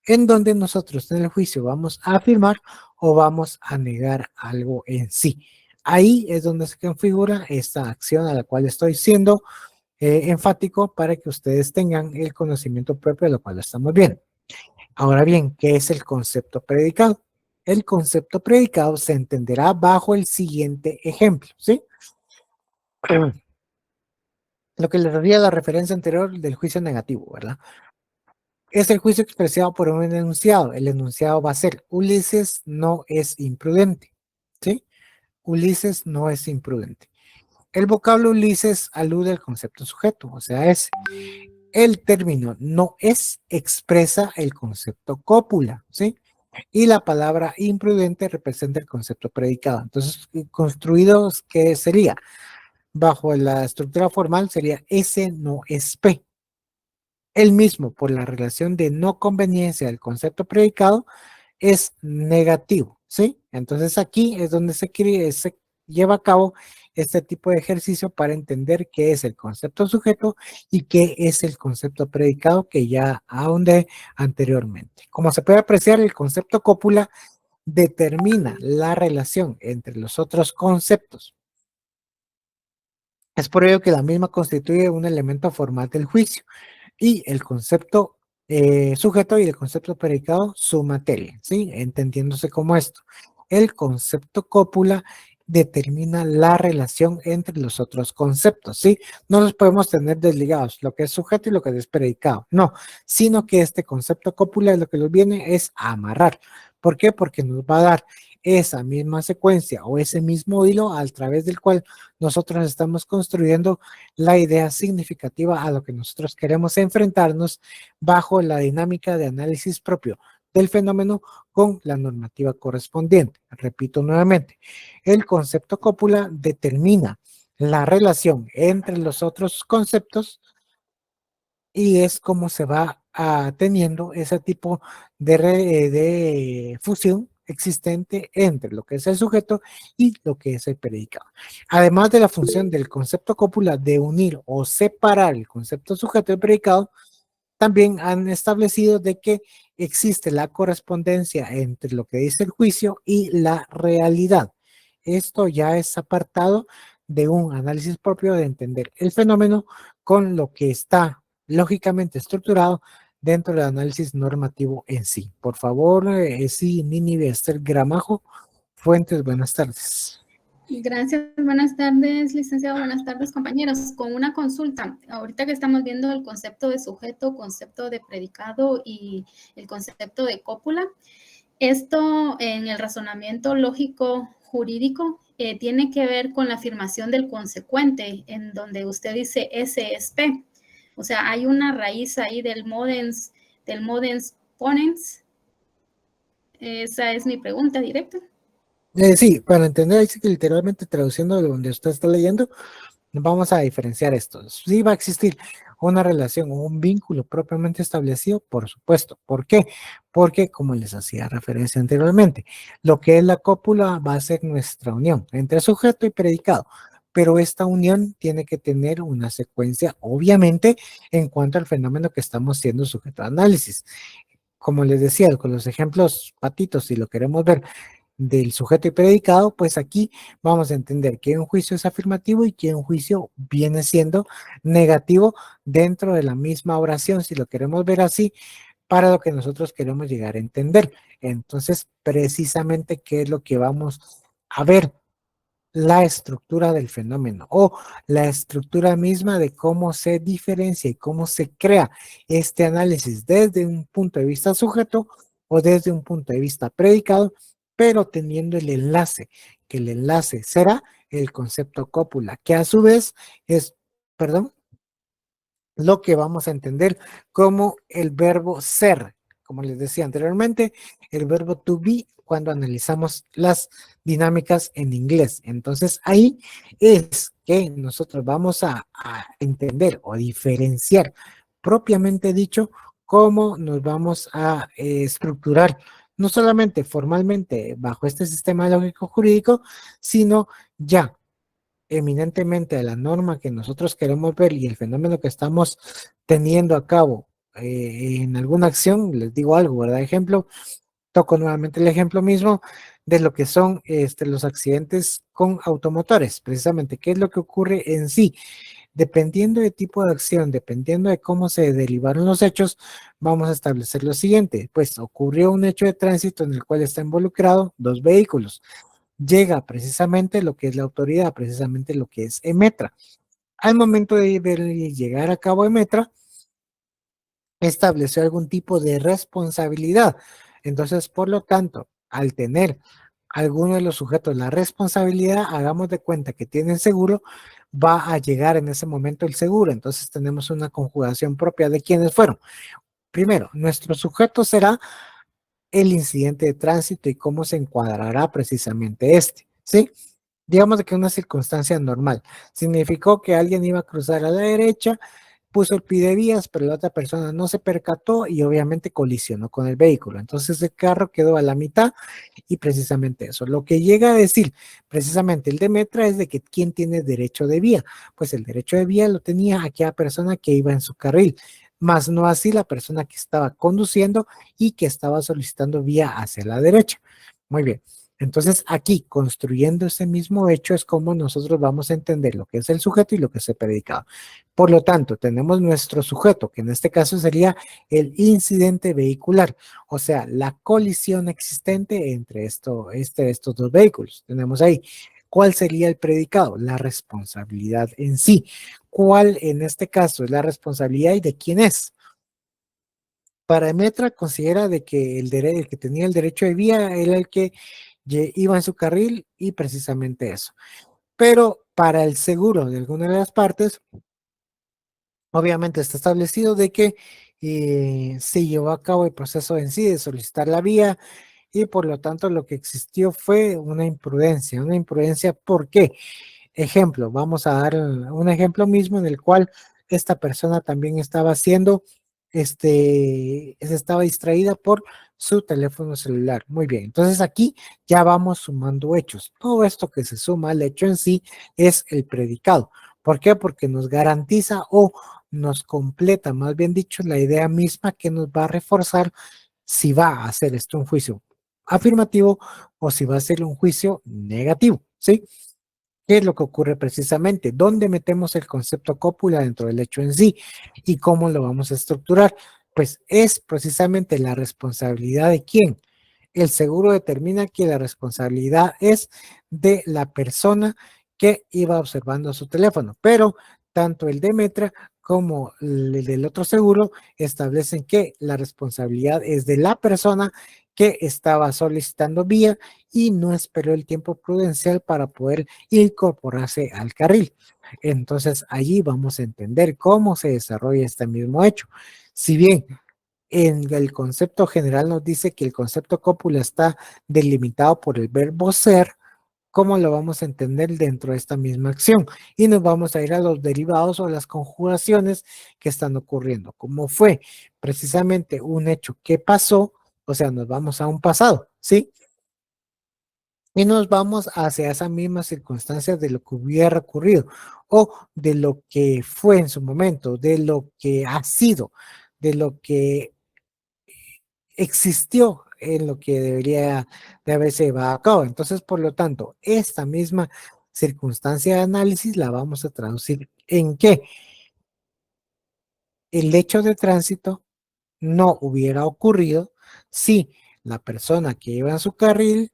en donde nosotros en el juicio vamos a afirmar o vamos a negar algo en sí. Ahí es donde se configura esta acción a la cual estoy siendo enfático para que ustedes tengan el conocimiento propio de lo cual estamos viendo. Ahora bien, ¿qué es el concepto predicado? El concepto predicado se entenderá bajo el siguiente ejemplo, ¿sí? Lo que les daría la referencia anterior del juicio negativo, ¿verdad? Es el juicio expresado por un enunciado. El enunciado va a ser: Ulises no es imprudente, ¿sí? Ulises no es imprudente. El vocablo Ulises alude al concepto sujeto, o sea, es el término no es expresa el concepto cópula, ¿sí? Y la palabra imprudente representa el concepto predicado. Entonces, construidos, ¿qué sería? Bajo la estructura formal sería S no es P. El mismo, por la relación de no conveniencia del concepto predicado, es negativo, ¿sí? Entonces aquí es donde se lleva a cabo este tipo de ejercicio para entender qué es el concepto sujeto y qué es el concepto predicado que ya ahondé anteriormente. Como se puede apreciar, el concepto cópula determina la relación entre los otros conceptos. Es por ello que la misma constituye un elemento formal del juicio y el concepto sujeto y el concepto predicado su materia, ¿sí? Entendiéndose como esto. El concepto cópula determina la relación entre los otros conceptos, ¿sí? No los podemos tener desligados, lo que es sujeto y lo que es predicado, no, sino que este concepto cópula lo que nos viene es a amarrar. ¿Por qué? Porque nos va a dar esa misma secuencia o ese mismo hilo a través del cual nosotros estamos construyendo la idea significativa a lo que nosotros queremos enfrentarnos bajo la dinámica de análisis propio del fenómeno con la normativa correspondiente. Repito nuevamente, el concepto cópula determina la relación entre los otros conceptos y es como se va teniendo ese tipo de fusión existente entre lo que es el sujeto y lo que es el predicado. Además de la función del concepto cópula de unir o separar el concepto sujeto y predicado, también han establecido de que existe la correspondencia entre lo que dice el juicio y la realidad. Esto ya es apartado de un análisis propio de entender el fenómeno con lo que está lógicamente estructurado dentro del análisis normativo en sí. Por favor, sí, Nínive Esther Gramajo, Fuentes, buenas tardes. Gracias, buenas tardes, licenciado, buenas tardes, compañeros. Con una consulta, ahorita que estamos viendo el concepto de sujeto, concepto de predicado y el concepto de cópula, esto en el razonamiento lógico jurídico tiene que ver con la afirmación del consecuente, en donde usted dice S es P. O sea, hay una raíz ahí del modens ponens. Esa es mi pregunta directa. Sí, para entender, dice que literalmente traduciendo de donde usted está leyendo, vamos a diferenciar esto. Sí va a existir una relación o un vínculo propiamente establecido, por supuesto. ¿Por qué? Porque, como les hacía referencia anteriormente, lo que es la cópula va a ser nuestra unión entre sujeto y predicado. Pero esta unión tiene que tener una secuencia, obviamente, en cuanto al fenómeno que estamos siendo sujeto a análisis. Como les decía, con los ejemplos patitos, si lo queremos ver, del sujeto y predicado, pues aquí vamos a entender que un juicio es afirmativo y que un juicio viene siendo negativo dentro de la misma oración, si lo queremos ver así, para lo que nosotros queremos llegar a entender. Entonces, precisamente, ¿qué es lo que vamos a ver? La estructura del fenómeno o la estructura misma de cómo se diferencia y cómo se crea este análisis desde un punto de vista sujeto o desde un punto de vista predicado, pero teniendo el enlace, que el enlace será el concepto cópula, que a su vez es, perdón, lo que vamos a entender como el verbo ser. Como les decía anteriormente, el verbo to be cuando analizamos las dinámicas en inglés. Entonces ahí es que nosotros vamos a entender o diferenciar propiamente dicho cómo nos vamos a estructurar, no solamente formalmente bajo este sistema lógico jurídico, sino ya eminentemente de la norma que nosotros queremos ver y el fenómeno que estamos teniendo a cabo en alguna acción, les digo algo, ¿verdad? Ejemplo, toco nuevamente el ejemplo mismo de lo que son los accidentes con automotores, precisamente, ¿qué es lo que ocurre en sí? Dependiendo de tipo de acción, dependiendo de cómo se derivaron los hechos, vamos a establecer lo siguiente, pues ocurrió un hecho de tránsito en el cual está involucrado dos vehículos, llega precisamente lo que es la autoridad, precisamente lo que es EMETRA. Al momento de llegar a cabo EMETRA, estableció algún tipo de responsabilidad. Entonces, por lo tanto, al tener alguno de los sujetos la responsabilidad, hagamos de cuenta que tienen seguro, va a llegar en ese momento el seguro. Entonces, tenemos una conjugación propia de quienes fueron. Primero, nuestro sujeto será el incidente de tránsito y cómo se encuadrará precisamente este, ¿sí? Digamos de que una circunstancia normal. Significó que alguien iba a cruzar a la derecha, puso el pie de vías, pero la otra persona no se percató y obviamente colisionó con el vehículo. Entonces el carro quedó a la mitad y precisamente eso. Lo que llega a decir precisamente el de Metra es de que quién tiene derecho de vía. Pues el derecho de vía lo tenía aquella persona que iba en su carril, más no así la persona que estaba conduciendo y que estaba solicitando vía hacia la derecha. Muy bien. Entonces aquí, construyendo ese mismo hecho, es como nosotros vamos a entender lo que es el sujeto y lo que es el predicado. Por lo tanto, tenemos nuestro sujeto, que en este caso sería el incidente vehicular, o sea, la colisión existente entre estos dos vehículos. Tenemos ahí. ¿Cuál sería el predicado? La responsabilidad en sí. ¿Cuál en este caso es la responsabilidad y de quién es? Parametra considera de que el que tenía el derecho de vía era el que iba en su carril y precisamente eso. Pero para el seguro de alguna de las partes, obviamente está establecido de que se llevó a cabo el proceso en sí de solicitar la vía y por lo tanto lo que existió fue una imprudencia. Una imprudencia, ¿por qué? Ejemplo, vamos a dar un ejemplo mismo en el cual esta persona también estaba haciendo, estaba distraída por su teléfono celular. Muy bien, entonces aquí ya vamos sumando hechos. Todo esto que se suma al hecho en sí es el predicado. ¿Por qué? Porque nos garantiza o nos completa, más bien dicho, la idea misma que nos va a reforzar si va a hacer esto un juicio afirmativo o si va a ser un juicio negativo, ¿sí? ¿Qué es lo que ocurre precisamente? ¿Dónde metemos el concepto cópula dentro del hecho en sí? ¿Y cómo lo vamos a estructurar? Pues es precisamente la responsabilidad de quién. El seguro determina que la responsabilidad es de la persona que iba observando su teléfono, pero tanto el de Metra como el del otro seguro establecen que la responsabilidad es de la persona que estaba solicitando vía y no esperó el tiempo prudencial para poder incorporarse al carril. Entonces allí vamos a entender cómo se desarrolla este mismo hecho. Si bien en el concepto general nos dice que el concepto cópula está delimitado por el verbo ser, ¿cómo lo vamos a entender dentro de esta misma acción? Y nos vamos a ir a los derivados o las conjugaciones que están ocurriendo. Como fue precisamente un hecho que pasó, o sea, nos vamos a un pasado, ¿sí? Y nos vamos hacia esa misma circunstancia de lo que hubiera ocurrido o de lo que fue en su momento, de lo que ha sido, de lo que existió en lo que debería de haberse llevado a cabo. Entonces, por lo tanto, esta misma circunstancia de análisis la vamos a traducir en que el hecho de tránsito no hubiera ocurrido si la persona que iba en su carril,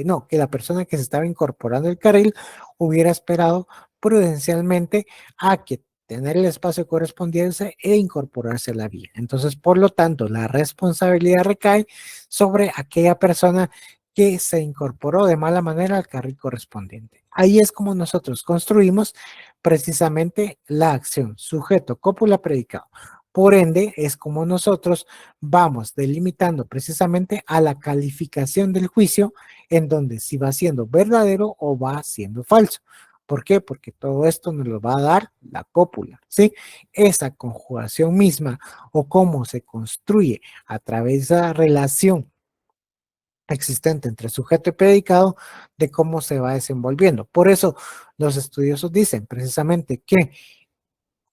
no, que la persona que se estaba incorporando al carril hubiera esperado prudencialmente a que tener el espacio correspondiente e incorporarse a la vía. Entonces, por lo tanto, la responsabilidad recae sobre aquella persona que se incorporó de mala manera al carril correspondiente. Ahí es como nosotros construimos precisamente la acción, sujeto, cópula, predicado. Por ende, es como nosotros vamos delimitando precisamente a la calificación del juicio en donde si va siendo verdadero o va siendo falso. ¿Por qué? Porque todo esto nos lo va a dar la cópula, ¿sí? Esa conjugación misma o cómo se construye a través de la relación existente entre sujeto y predicado de cómo se va desenvolviendo. Por eso los estudiosos dicen precisamente que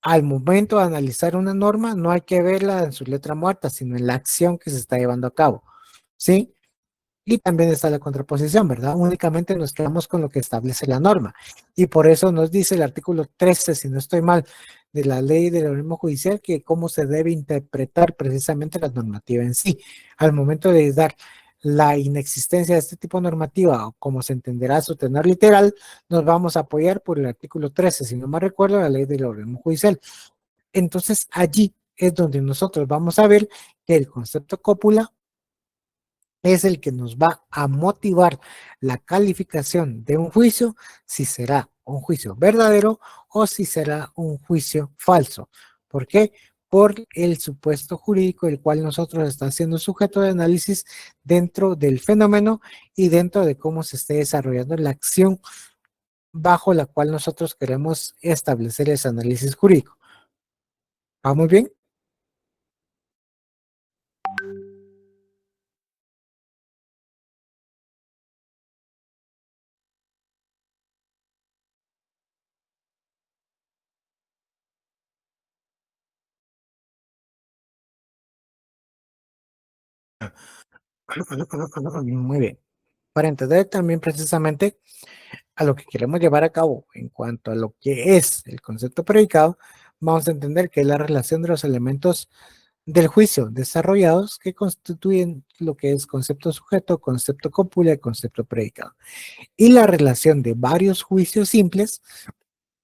al momento de analizar una norma, no hay que verla en su letra muerta, sino en la acción que se está llevando a cabo, ¿sí? Y también está la contraposición, ¿verdad? Únicamente nos quedamos con lo que establece la norma. Y por eso nos dice el artículo 13, si no estoy mal, de la ley del organismo judicial, que cómo se debe interpretar precisamente la normativa en sí. Al momento de dar la inexistencia de este tipo de normativa, o como se entenderá su tenor literal, nos vamos a apoyar por el artículo 13, si no me recuerdo, la ley del organismo judicial. Entonces allí es donde nosotros vamos a ver que el concepto cópula es el que nos va a motivar la calificación de un juicio, si será un juicio verdadero o si será un juicio falso. ¿Por qué? Por el supuesto jurídico el cual nosotros está siendo sujeto de análisis dentro del fenómeno y dentro de cómo se esté desarrollando la acción bajo la cual nosotros queremos establecer ese análisis jurídico. ¿Vamos bien? Muy bien. Para entender también precisamente a lo que queremos llevar a cabo en cuanto a lo que es el concepto predicado, vamos a entender que es la relación de los elementos del juicio desarrollados que constituyen lo que es concepto sujeto, concepto cópula y concepto predicado. Y la relación de varios juicios simples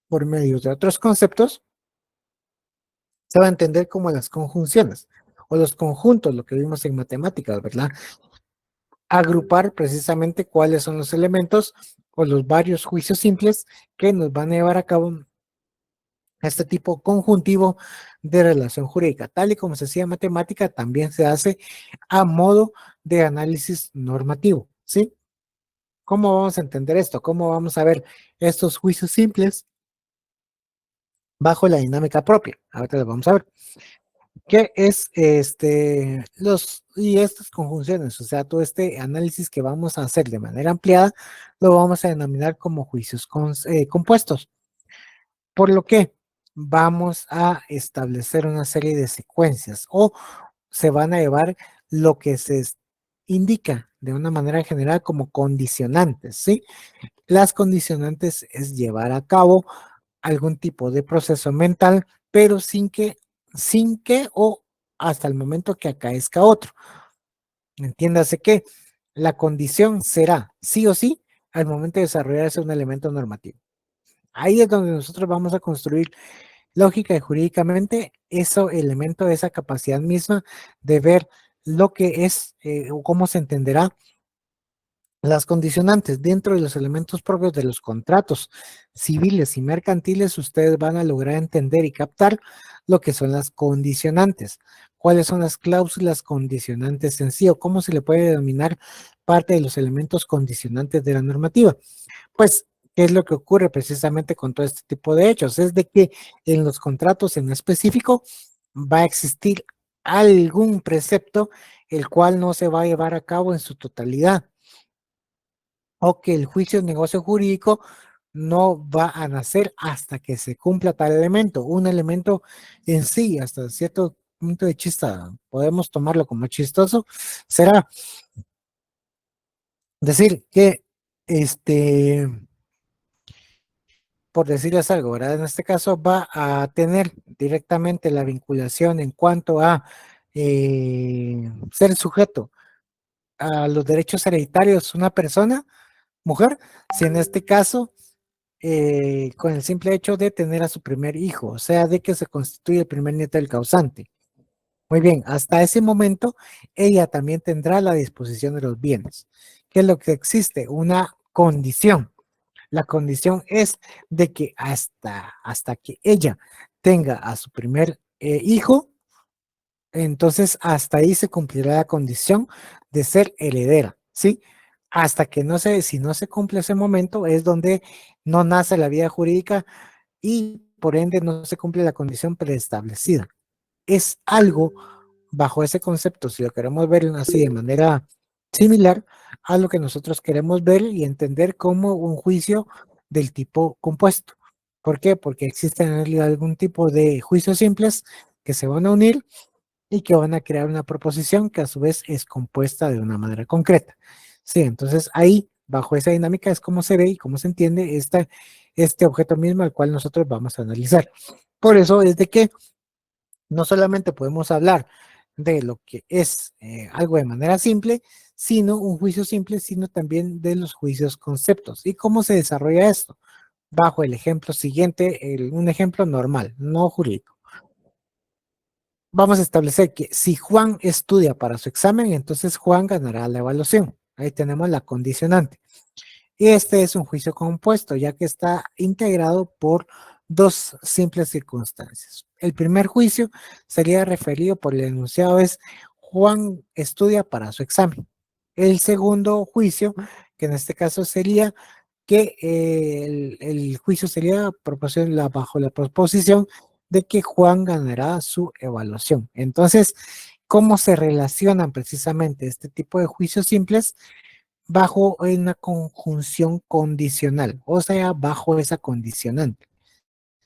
por medio de otros conceptos se va a entender como las conjunciones o los conjuntos, lo que vimos en matemáticas, ¿verdad? Agrupar precisamente cuáles son los elementos o los varios juicios simples que nos van a llevar a cabo este tipo conjuntivo de relación jurídica. Tal y como se hacía en matemática, también se hace a modo de análisis normativo, ¿sí? ¿Cómo vamos a entender esto? ¿Cómo vamos a ver estos juicios simples bajo la dinámica propia? Ahorita lo vamos a ver. ¿Qué es y estas conjunciones? O sea, todo este análisis que vamos a hacer de manera ampliada, lo vamos a denominar como juicios compuestos. Por lo que vamos a establecer una serie de secuencias o se van a llevar lo que se indica de una manera general como condicionantes, ¿sí? Las condicionantes es llevar a cabo algún tipo de proceso mental, pero sin que o hasta el momento que acaezca otro. Entiéndase que la condición será sí o sí al momento de desarrollarse un elemento normativo. Ahí es donde nosotros vamos a construir lógica y jurídicamente ese elemento, esa capacidad misma de ver lo que es o cómo se entenderá las condicionantes dentro de los elementos propios de los contratos civiles y mercantiles. Ustedes van a lograr entender y captar lo que son las condicionantes. ¿Cuáles son las cláusulas condicionantes en sí o cómo se le puede denominar parte de los elementos condicionantes de la normativa? Pues, ¿qué es lo que ocurre precisamente con todo este tipo de hechos? Es de que en los contratos en específico va a existir algún precepto el cual no se va a llevar a cabo en su totalidad, o que el juicio de negocio jurídico no va a nacer hasta que se cumpla tal elemento. Un elemento en sí, hasta cierto punto de chista, podemos tomarlo como chistoso, será decir que, por decirles algo, ¿verdad? En este caso va a tener directamente la vinculación en cuanto a ser sujeto a los derechos hereditarios una persona, mujer, si en este caso con el simple hecho de tener a su primer hijo, o sea, de que se constituye el primer nieto del causante. Muy bien, hasta ese momento ella también tendrá la disposición de los bienes. ¿Qué es lo que existe? Una condición. La condición es de que hasta que ella tenga a su primer hijo, entonces hasta ahí se cumplirá la condición de ser heredera, ¿sí? Hasta que no se, si no se cumple ese momento, es donde no nace la vida jurídica y por ende no se cumple la condición preestablecida. Es algo bajo ese concepto, si lo queremos ver así de manera similar a lo que nosotros queremos ver y entender como un juicio del tipo compuesto. ¿Por qué? Porque existen en realidad algún tipo de juicios simples que se van a unir y que van a crear una proposición que a su vez es compuesta de una manera concreta. Sí, entonces ahí, bajo esa dinámica, es como se ve y cómo se entiende este objeto mismo al cual nosotros vamos a analizar. Por eso es de que no solamente podemos hablar de lo que es algo de manera simple, sino un juicio simple, sino también de los juicios conceptos. ¿Y cómo se desarrolla esto? Bajo el ejemplo siguiente, un ejemplo normal, no jurídico. Vamos a establecer que si Juan estudia para su examen, entonces Juan ganará la evaluación. Ahí tenemos la condicionante. Y este es un juicio compuesto, ya que está integrado por dos simples circunstancias. El primer juicio sería referido por el enunciado es Juan estudia para su examen. El segundo juicio, que en este caso sería que el juicio sería bajo la proposición de que Juan ganará su evaluación. Entonces, ¿cómo se relacionan precisamente este tipo de juicios simples? Bajo una conjunción condicional, o sea, bajo esa condicionante.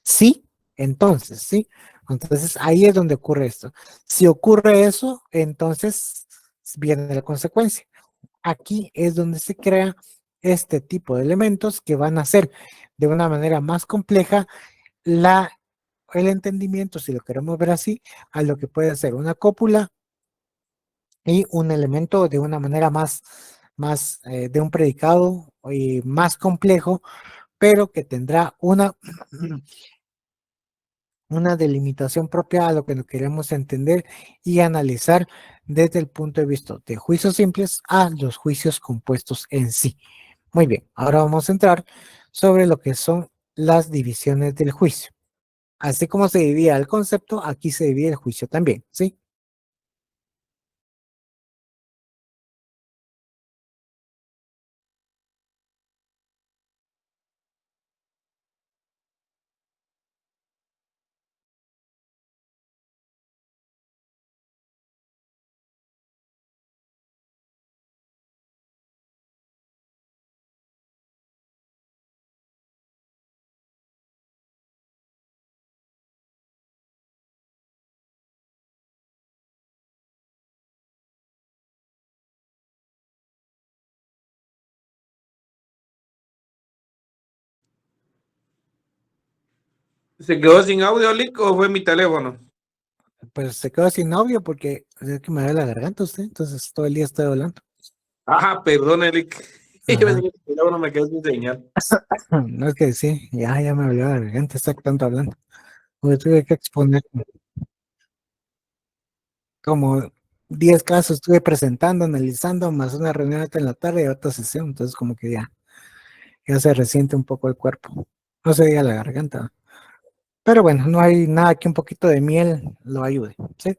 Sí, entonces, sí. Entonces, ahí es donde ocurre esto. Si ocurre eso, entonces viene la consecuencia. Aquí es donde se crea este tipo de elementos que van a hacer de una manera más compleja el entendimiento, si lo queremos ver así, a lo que puede ser una cópula y un elemento de una manera más de un predicado más complejo, pero que tendrá una delimitación propia a lo que nos queremos entender y analizar desde el punto de vista de juicios simples a los juicios compuestos en sí. Muy bien, ahora vamos a entrar sobre lo que son las divisiones del juicio. Así como se dividía el concepto, aquí se divide el juicio también, ¿sí? ¿Se quedó sin audio, Lick, o fue mi teléfono? pues se quedó sin novio porque es que me duele la garganta usted, entonces todo el día estoy hablando. Ah, perdón, Eric. Yo Ajá. pensé que el teléfono me quedó sin señal. No es que sí, ya me dolió la garganta, está tanto hablando. Porque tuve que exponer como 10 casos, estuve presentando, analizando, más una reunión acá en la tarde y otra sesión, entonces como que ya se resiente un poco el cuerpo. No se diga la garganta. Pero bueno, no hay nada que un poquito de miel lo ayude, ¿sí?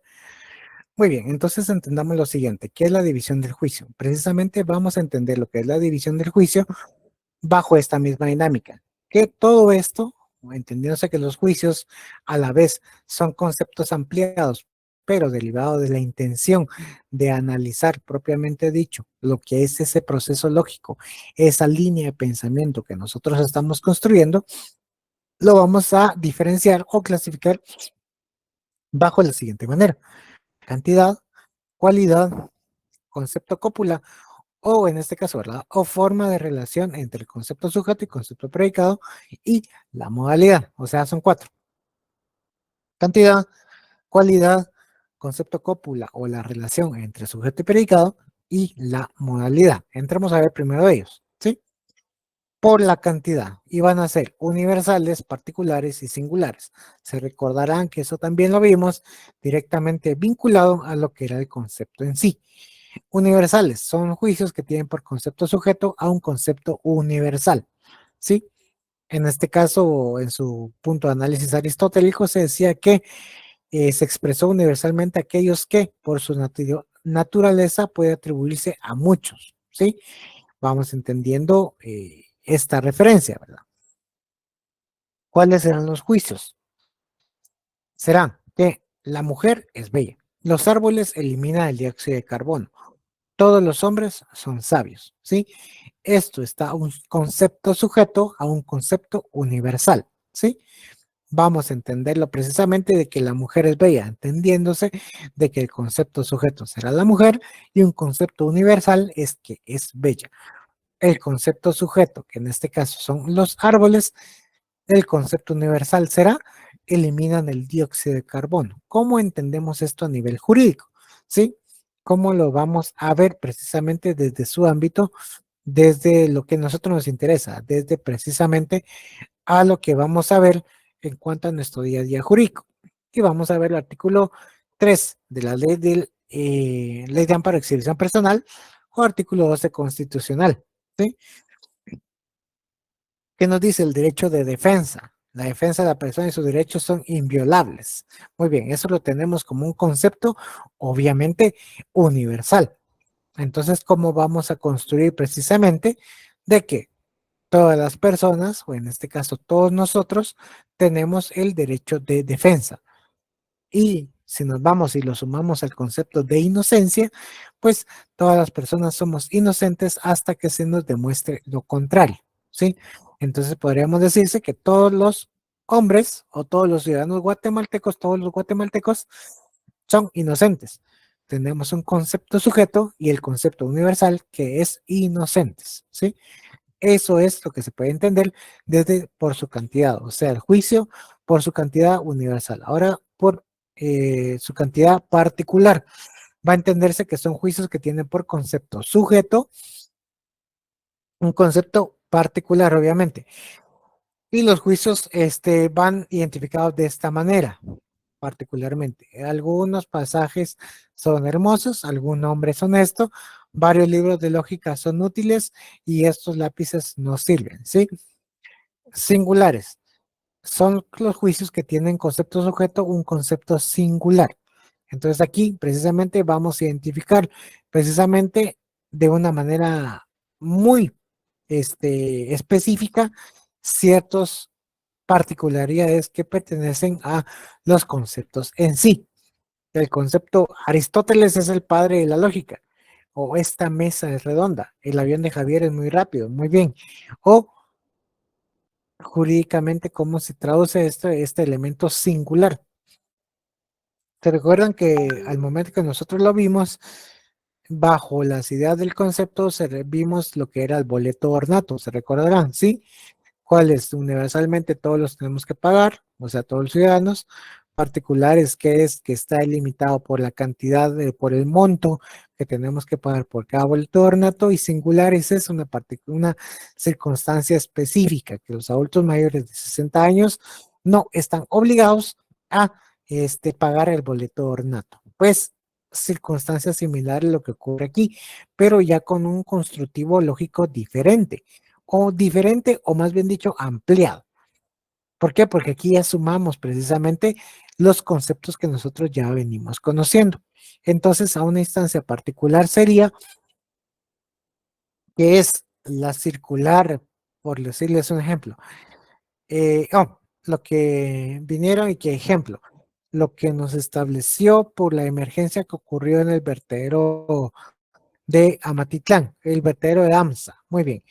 Muy bien, entonces entendamos lo siguiente, ¿qué es la división del juicio? Precisamente vamos a entender lo que es la división del juicio bajo esta misma dinámica, que todo esto, entendiéndose que los juicios a la vez son conceptos ampliados, pero derivado de la intención de analizar propiamente dicho lo que es ese proceso lógico, esa línea de pensamiento que nosotros estamos construyendo, lo vamos a diferenciar o clasificar bajo la siguiente manera: cantidad, cualidad, concepto cópula, o en este caso, ¿verdad? O forma de relación entre el concepto sujeto y concepto predicado y la modalidad. O sea, son 4. Cantidad, cualidad, concepto cópula o la relación entre sujeto y predicado y la modalidad. Entremos a ver primero de ellos, ¿sí? Por la cantidad, y van a ser universales, particulares y singulares. Se recordarán que eso también lo vimos directamente vinculado a lo que era el concepto en sí. Universales son juicios que tienen por concepto sujeto a un concepto universal, ¿sí? En este caso, en su punto de análisis aristotélico, se decía que se expresó universalmente aquellos que por su naturaleza puede atribuirse a muchos, ¿sí? Vamos entendiendo esta referencia, ¿verdad? ¿Cuáles serán los juicios? Serán que la mujer es bella, los árboles eliminan el dióxido de carbono, todos los hombres son sabios, ¿sí? Esto está un concepto sujeto a un concepto universal, ¿sí? Vamos a entenderlo precisamente de que la mujer es bella, entendiéndose de que el concepto sujeto será la mujer y un concepto universal es que es bella. El concepto sujeto, que en este caso son los árboles, el concepto universal será eliminan el dióxido de carbono. ¿Cómo entendemos esto a nivel jurídico? ¿Sí? ¿Cómo lo vamos a ver precisamente desde su ámbito, desde lo que a nosotros nos interesa, desde precisamente a lo que vamos a ver en cuanto a nuestro día a día jurídico? Y vamos a ver el artículo 3 de la ley de amparo de exhibición personal o artículo 12 constitucional, ¿sí? ¿Qué nos dice el derecho de defensa? La defensa de la persona y sus derechos son inviolables. Muy bien, eso lo tenemos como un concepto obviamente universal. Entonces, ¿cómo vamos a construir precisamente de que todas las personas, o en este caso todos nosotros, tenemos el derecho de defensa? Y si nos vamos y lo sumamos al concepto de inocencia, pues todas las personas somos inocentes hasta que se nos demuestre lo contrario, ¿sí? Entonces podríamos decirse que todos los hombres o todos los ciudadanos guatemaltecos, todos los guatemaltecos son inocentes. Tenemos un concepto sujeto y el concepto universal que es inocentes, ¿sí? Eso es lo que se puede entender desde por su cantidad, o sea, el juicio por su cantidad universal. Ahora, por su cantidad particular, va a entenderse que son juicios que tienen por concepto sujeto un concepto particular, obviamente. Y los juicios van identificados de esta manera, particularmente. Algunos pasajes son hermosos, algún nombre es honesto, varios libros de lógica son útiles y estos lápices no sirven, ¿sí? Singulares son los juicios que tienen concepto sujeto, un concepto singular. Entonces aquí precisamente vamos a identificar precisamente de una manera muy específica ciertas particularidades que pertenecen a los conceptos en sí. El concepto Aristóteles es el padre de la lógica, o esta mesa es redonda, el avión de Javier es muy rápido, muy bien, o jurídicamente cómo se traduce este elemento singular. ¿Se recuerdan que al momento que nosotros lo vimos, bajo las ideas del concepto, vimos lo que era el boleto ornato? ¿Se recordarán? ¿Sí? ¿Cuáles? Universalmente todos los tenemos que pagar, o sea, todos los ciudadanos, particulares, que es que está limitado por la cantidad, por el monto que tenemos que pagar por cada boleto de ornato, y singulares es una circunstancia específica que los adultos mayores de 60 años no están obligados a pagar el boleto de ornato. Pues circunstancias similares a lo que ocurre aquí, pero ya con un constructivo lógico diferente, o más bien dicho, ampliado. ¿Por qué? Porque aquí ya sumamos precisamente los conceptos que nosotros ya venimos conociendo. Entonces, a una instancia particular sería que es la circular, por decirles un ejemplo. Lo que vinieron y que ejemplo, lo que nos estableció por la emergencia que ocurrió en el vertedero de Amatitlán, el vertedero de AMSA. Muy bien.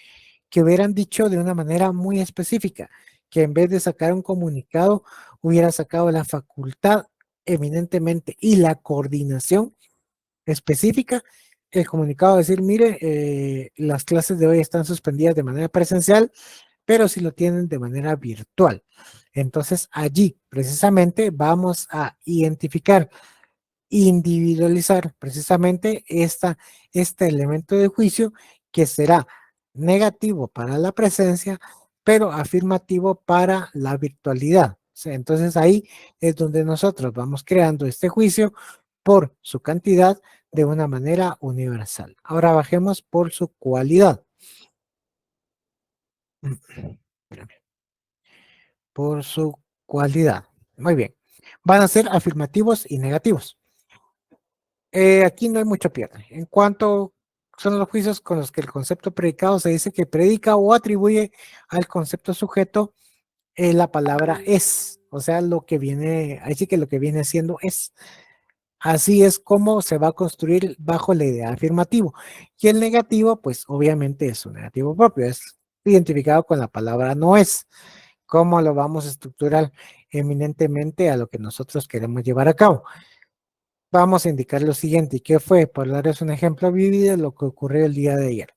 Que hubieran dicho de una manera muy específica, que en vez de sacar un comunicado, hubiera sacado la facultad eminentemente y la coordinación específica, el comunicado decir, mire, las clases de hoy están suspendidas de manera presencial, pero si lo tienen de manera virtual. Entonces allí precisamente vamos a identificar, individualizar precisamente este elemento de juicio que será negativo para la presencia, pero afirmativo para la virtualidad. O sea, entonces ahí es donde nosotros vamos creando este juicio por su cantidad de una manera universal. Ahora bajemos por su cualidad. Por su cualidad. Muy bien. Van a ser afirmativos y negativos. Aquí no hay mucho pierde. En cuanto son los juicios con los que el concepto predicado se dice que predica o atribuye al concepto sujeto la palabra es, o sea, lo que viene, ahí sí que lo que viene siendo es. Así es como se va a construir bajo la idea afirmativo. Y el negativo, pues obviamente es un negativo propio, es identificado con la palabra no es. ¿Cómo lo vamos a estructurar? Eminentemente a lo que nosotros queremos llevar a cabo. Vamos a indicar lo siguiente, ¿y qué fue? Por darles un ejemplo vivido de lo que ocurrió el día de ayer.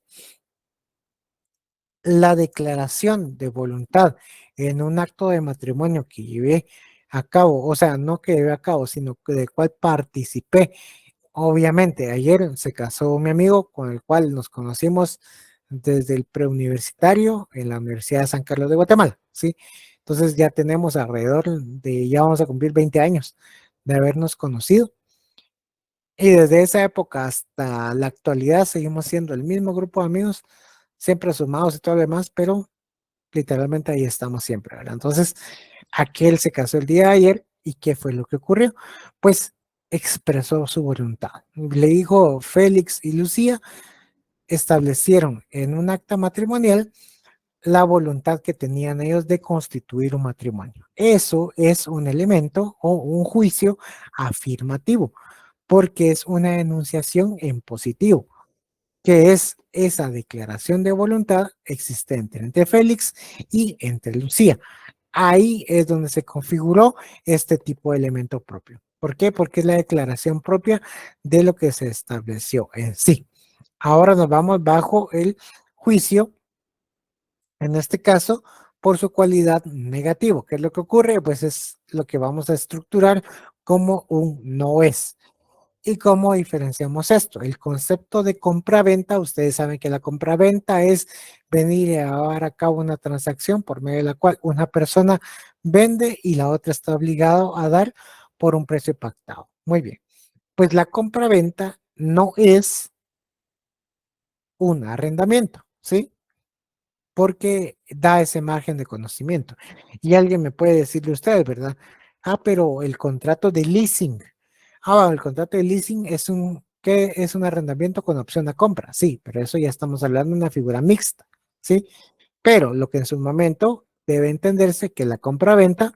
La declaración de voluntad en un acto de matrimonio que llevé a cabo, o sea, no que llevé a cabo, sino que del cual participé. Obviamente, ayer se casó mi amigo con el cual nos conocimos desde el preuniversitario en la Universidad de San Carlos de Guatemala, ¿sí? Entonces ya tenemos alrededor de, ya vamos a cumplir 20 años de habernos conocido. Y desde esa época hasta la actualidad seguimos siendo el mismo grupo de amigos, siempre sumados y todo lo demás, pero literalmente ahí estamos siempre, ¿verdad? Entonces, aquel se casó el día de ayer y ¿qué fue lo que ocurrió? Pues expresó su voluntad. Le dijo Félix y Lucía, establecieron en un acta matrimonial la voluntad que tenían ellos de constituir un matrimonio. Eso es un elemento o un juicio afirmativo, porque es una enunciación en positivo, que es esa declaración de voluntad existente entre Félix y entre Lucía. Ahí es donde se configuró este tipo de elemento propio. ¿Por qué? Porque es la declaración propia de lo que se estableció en sí. Ahora nos vamos bajo el juicio, en este caso, por su cualidad negativo. ¿Qué es lo que ocurre? Pues es lo que vamos a estructurar como un no es. ¿Y cómo diferenciamos esto? El concepto de compra-venta, ustedes saben que la compra-venta es venir a llevar a cabo una transacción por medio de la cual una persona vende y la otra está obligado a dar por un precio pactado. Muy bien, pues la compra-venta no es un arrendamiento, ¿sí? Porque da ese margen de conocimiento. Y alguien me puede decirle usted, ¿verdad? Ah, pero el contrato de leasing. El contrato de leasing es ¿qué es un arrendamiento con opción a compra? Sí, pero eso ya estamos hablando de una figura mixta, ¿sí? Pero lo que en su momento debe entenderse que la compra-venta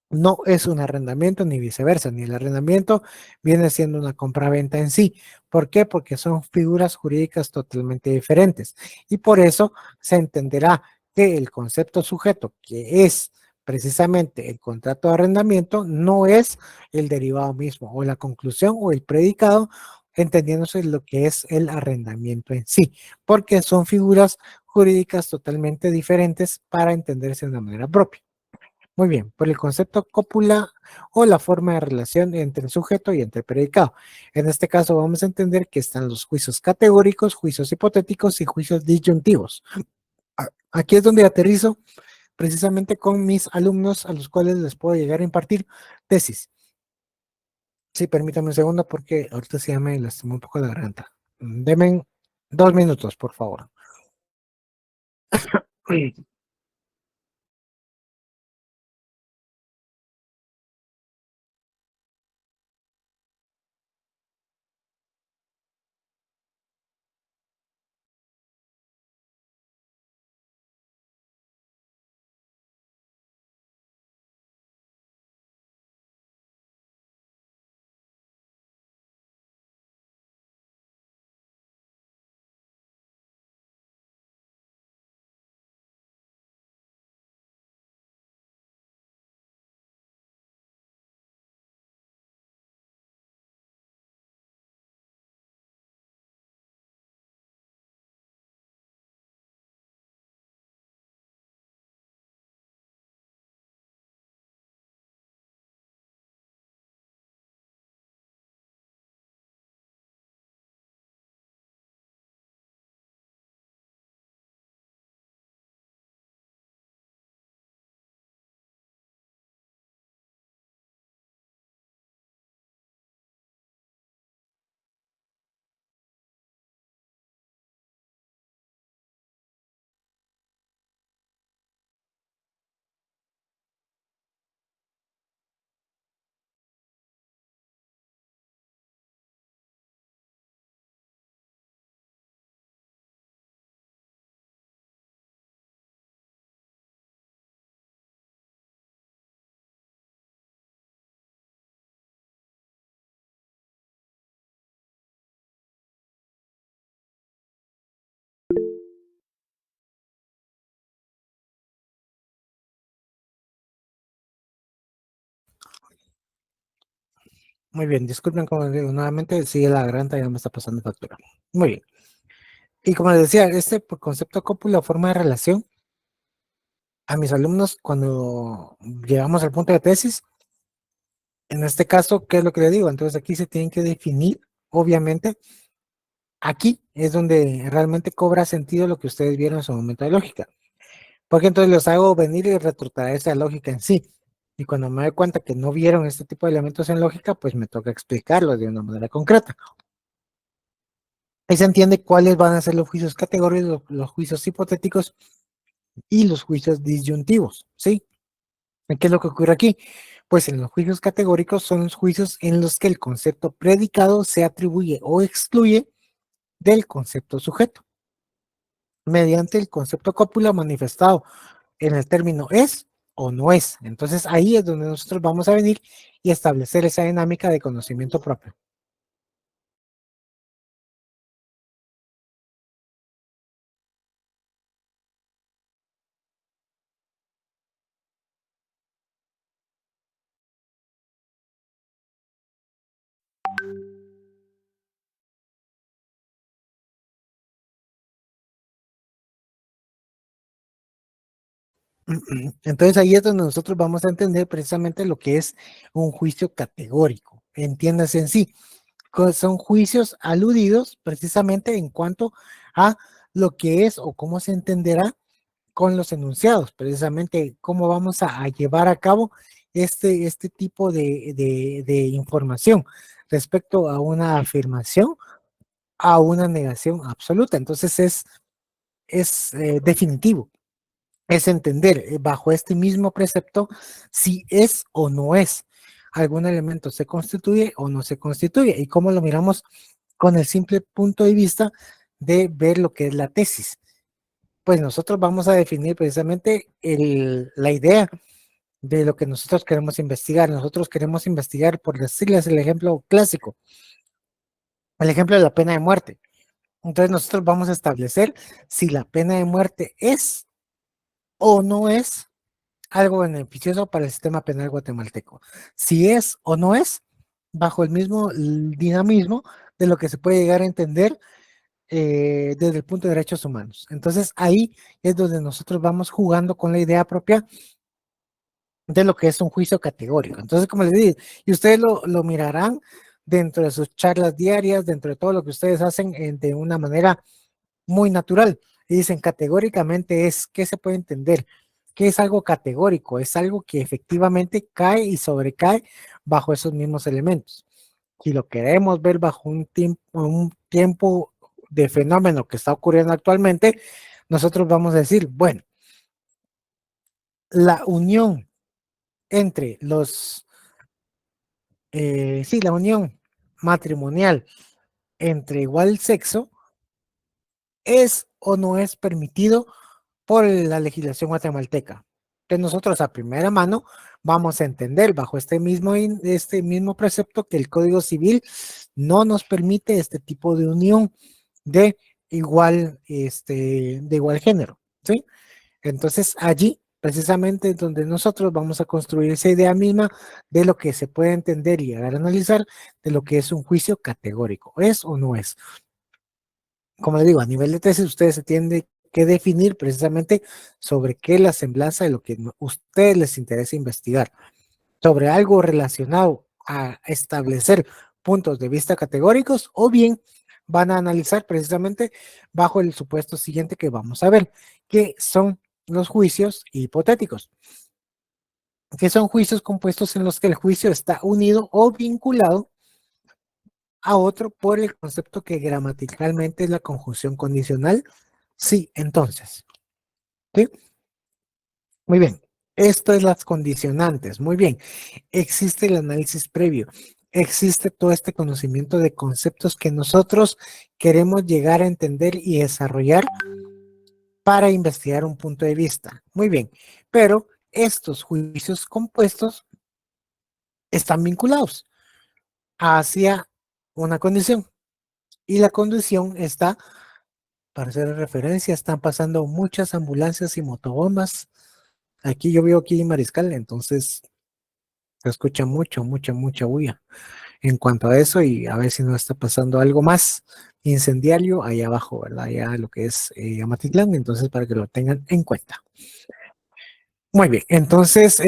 no es un arrendamiento ni viceversa, ni el arrendamiento viene siendo una compraventa en sí. ¿Por qué? Porque son figuras jurídicas totalmente diferentes y por eso se entenderá que el concepto sujeto, que es precisamente el contrato de arrendamiento, no es el derivado mismo o la conclusión o el predicado, entendiéndose lo que es el arrendamiento en sí, porque son figuras jurídicas totalmente diferentes para entenderse de una manera propia. Muy bien, por el concepto cópula o la forma de relación entre el sujeto y entre el predicado. En este caso vamos a entender que están los juicios categóricos, juicios hipotéticos y juicios disyuntivos. Aquí es donde aterrizo precisamente con mis alumnos a los cuales les puedo llegar a impartir tesis. Sí, permítame un segundo porque ahorita sí ya me lastimó un poco la garganta. Denme 2 minutos, por favor. Muy bien, disculpen como les digo, nuevamente sigue la garganta, ya me está pasando factura. Muy bien. Y como les decía, este concepto cópula, forma de relación, a mis alumnos cuando llegamos al punto de tesis, en este caso, ¿qué es lo que les digo? Entonces aquí se tienen que definir, obviamente, aquí es donde realmente cobra sentido lo que ustedes vieron en su momento de lógica. Porque entonces los hago venir y retrotraer esa lógica en sí. Y cuando me doy cuenta que no vieron este tipo de elementos en lógica, pues me toca explicarlos de una manera concreta. Ahí se entiende cuáles van a ser los juicios categóricos, los juicios hipotéticos y los juicios disyuntivos, ¿sí? ¿Qué es lo que ocurre aquí? Pues en los juicios categóricos son los juicios en los que el concepto predicado se atribuye o excluye del concepto sujeto, mediante el concepto cópula manifestado en el término es o no es. Entonces ahí es donde nosotros vamos a venir y establecer esa dinámica de conocimiento propio. Entonces ahí es donde nosotros vamos a entender precisamente lo que es un juicio categórico. Entiéndase en sí, son juicios aludidos precisamente en cuanto a lo que es o cómo se entenderá con los enunciados, precisamente cómo vamos a llevar a cabo este tipo de información respecto a una afirmación, a una negación absoluta. Entonces es definitivo, es entender bajo este mismo precepto si es o no es algún elemento se constituye o no se constituye y cómo lo miramos con el simple punto de vista de ver lo que es la tesis. Pues nosotros vamos a definir precisamente la idea de lo que nosotros queremos investigar. Nosotros queremos investigar, por decirles el ejemplo clásico, el ejemplo de la pena de muerte. Entonces nosotros vamos a establecer si la pena de muerte es o no es algo beneficioso para el sistema penal guatemalteco. Si es o no es, bajo el mismo dinamismo de lo que se puede llegar a entender desde el punto de derechos humanos. Entonces ahí es donde nosotros vamos jugando con la idea propia de lo que es un juicio categórico. Entonces, como les digo, y ustedes lo mirarán dentro de sus charlas diarias, dentro de todo lo que ustedes hacen de una manera muy natural. Y dicen categóricamente es, ¿qué se puede entender? ¿Qué es algo categórico? Es algo que efectivamente cae y sobrecae bajo esos mismos elementos. Si lo queremos ver bajo un tiempo de fenómeno que está ocurriendo actualmente, nosotros vamos a decir, bueno, la unión entre la unión matrimonial entre igual sexo es o no es permitido por la legislación guatemalteca. Entonces nosotros a primera mano vamos a entender bajo este mismo precepto que el Código Civil no nos permite este tipo de unión de de igual género, ¿sí? Entonces allí precisamente es donde nosotros vamos a construir esa idea misma de lo que se puede entender y llegar a analizar de lo que es un juicio categórico, ¿es o no es? Como le digo, a nivel de tesis ustedes se tienen que definir precisamente sobre qué es la semblanza de lo que a ustedes les interesa investigar, sobre algo relacionado a establecer puntos de vista categóricos o bien van a analizar precisamente bajo el supuesto siguiente que vamos a ver, que son los juicios hipotéticos, que son juicios compuestos en los que el juicio está unido o vinculado a otro por el concepto que gramaticalmente es la conjunción condicional. Sí, entonces. ¿Sí? Muy bien. Esto es las condicionantes. Muy bien. Existe el análisis previo. Existe todo este conocimiento de conceptos que nosotros queremos llegar a entender y desarrollar para investigar un punto de vista. Muy bien. Pero estos juicios compuestos están vinculados hacia una condición. Y la condición está, para hacer referencia, están pasando muchas ambulancias y motobombas. Aquí yo vivo aquí en Mariscal, entonces se escucha mucha bulla en cuanto a eso y a ver si no está pasando algo más incendiario allá abajo, ¿verdad? Allá lo que es Amatitlán, entonces para que lo tengan en cuenta. Muy bien, entonces,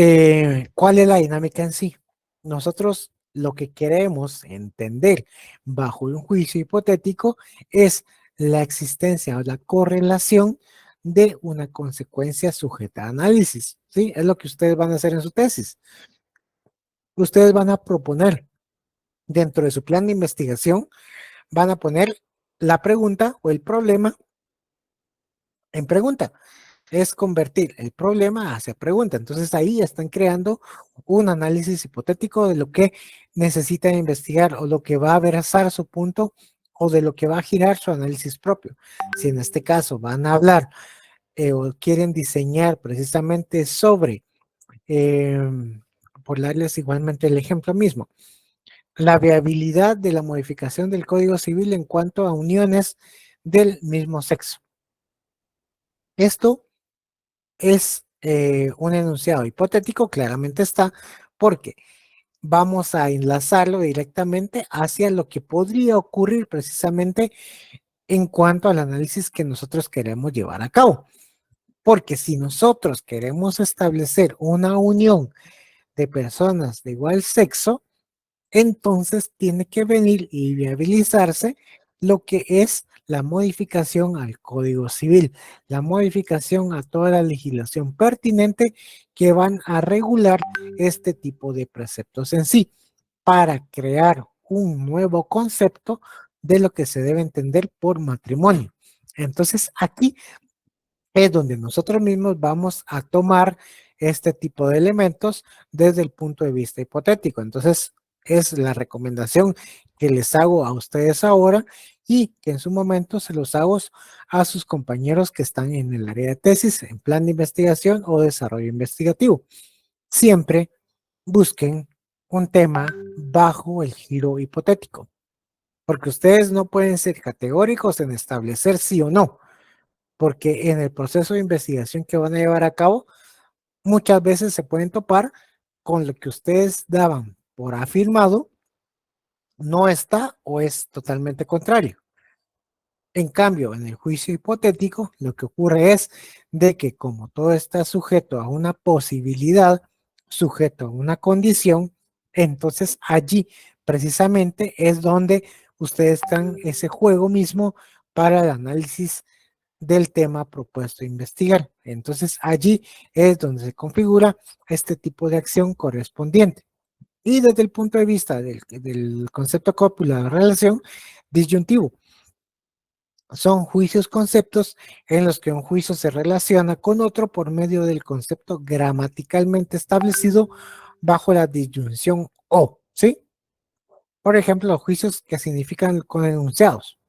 ¿cuál es la dinámica en sí? Nosotros lo que queremos entender bajo un juicio hipotético es la existencia o la correlación de una consecuencia sujeta a análisis, ¿sí? Es lo que ustedes van a hacer en su tesis. Ustedes van a proponer dentro de su plan de investigación, van a poner la pregunta o el problema en pregunta. Es convertir el problema hacia pregunta. Entonces ahí están creando un análisis hipotético de lo que necesitan investigar o lo que va a versar su punto o de lo que va a girar su análisis propio. Si en este caso van a hablar o quieren diseñar precisamente sobre, por darles igualmente el ejemplo mismo, la viabilidad de la modificación del Código Civil en cuanto a uniones del mismo sexo. Esto es un enunciado hipotético, claramente está, porque vamos a enlazarlo directamente hacia lo que podría ocurrir precisamente en cuanto al análisis que nosotros queremos llevar a cabo. Porque si nosotros queremos establecer una unión de personas de igual sexo, entonces tiene que venir y viabilizarse lo que es la modificación al Código Civil, la modificación a toda la legislación pertinente que van a regular este tipo de preceptos en sí, para crear un nuevo concepto de lo que se debe entender por matrimonio. Entonces aquí es donde nosotros mismos vamos a tomar este tipo de elementos desde el punto de vista hipotético. Entonces, es la recomendación que les hago a ustedes ahora y que en su momento se los hago a sus compañeros que están en el área de tesis, en plan de investigación o desarrollo investigativo. Siempre busquen un tema bajo el giro hipotético, porque ustedes no pueden ser categóricos en establecer sí o no, porque en el proceso de investigación que van a llevar a cabo, muchas veces se pueden topar con lo que ustedes daban por afirmado, no está o es totalmente contrario. En cambio, en el juicio hipotético, lo que ocurre es de que como todo está sujeto a una posibilidad, sujeto a una condición, entonces allí precisamente es donde ustedes están ese juego mismo para el análisis del tema propuesto a investigar. Entonces allí es donde se configura este tipo de acción correspondiente. Y desde el punto de vista del concepto cópula de relación, disyuntivo. Son juicios conceptos en los que un juicio se relaciona con otro por medio del concepto gramaticalmente establecido bajo la disyunción o, ¿sí? Por ejemplo, los juicios que significan con enunciados.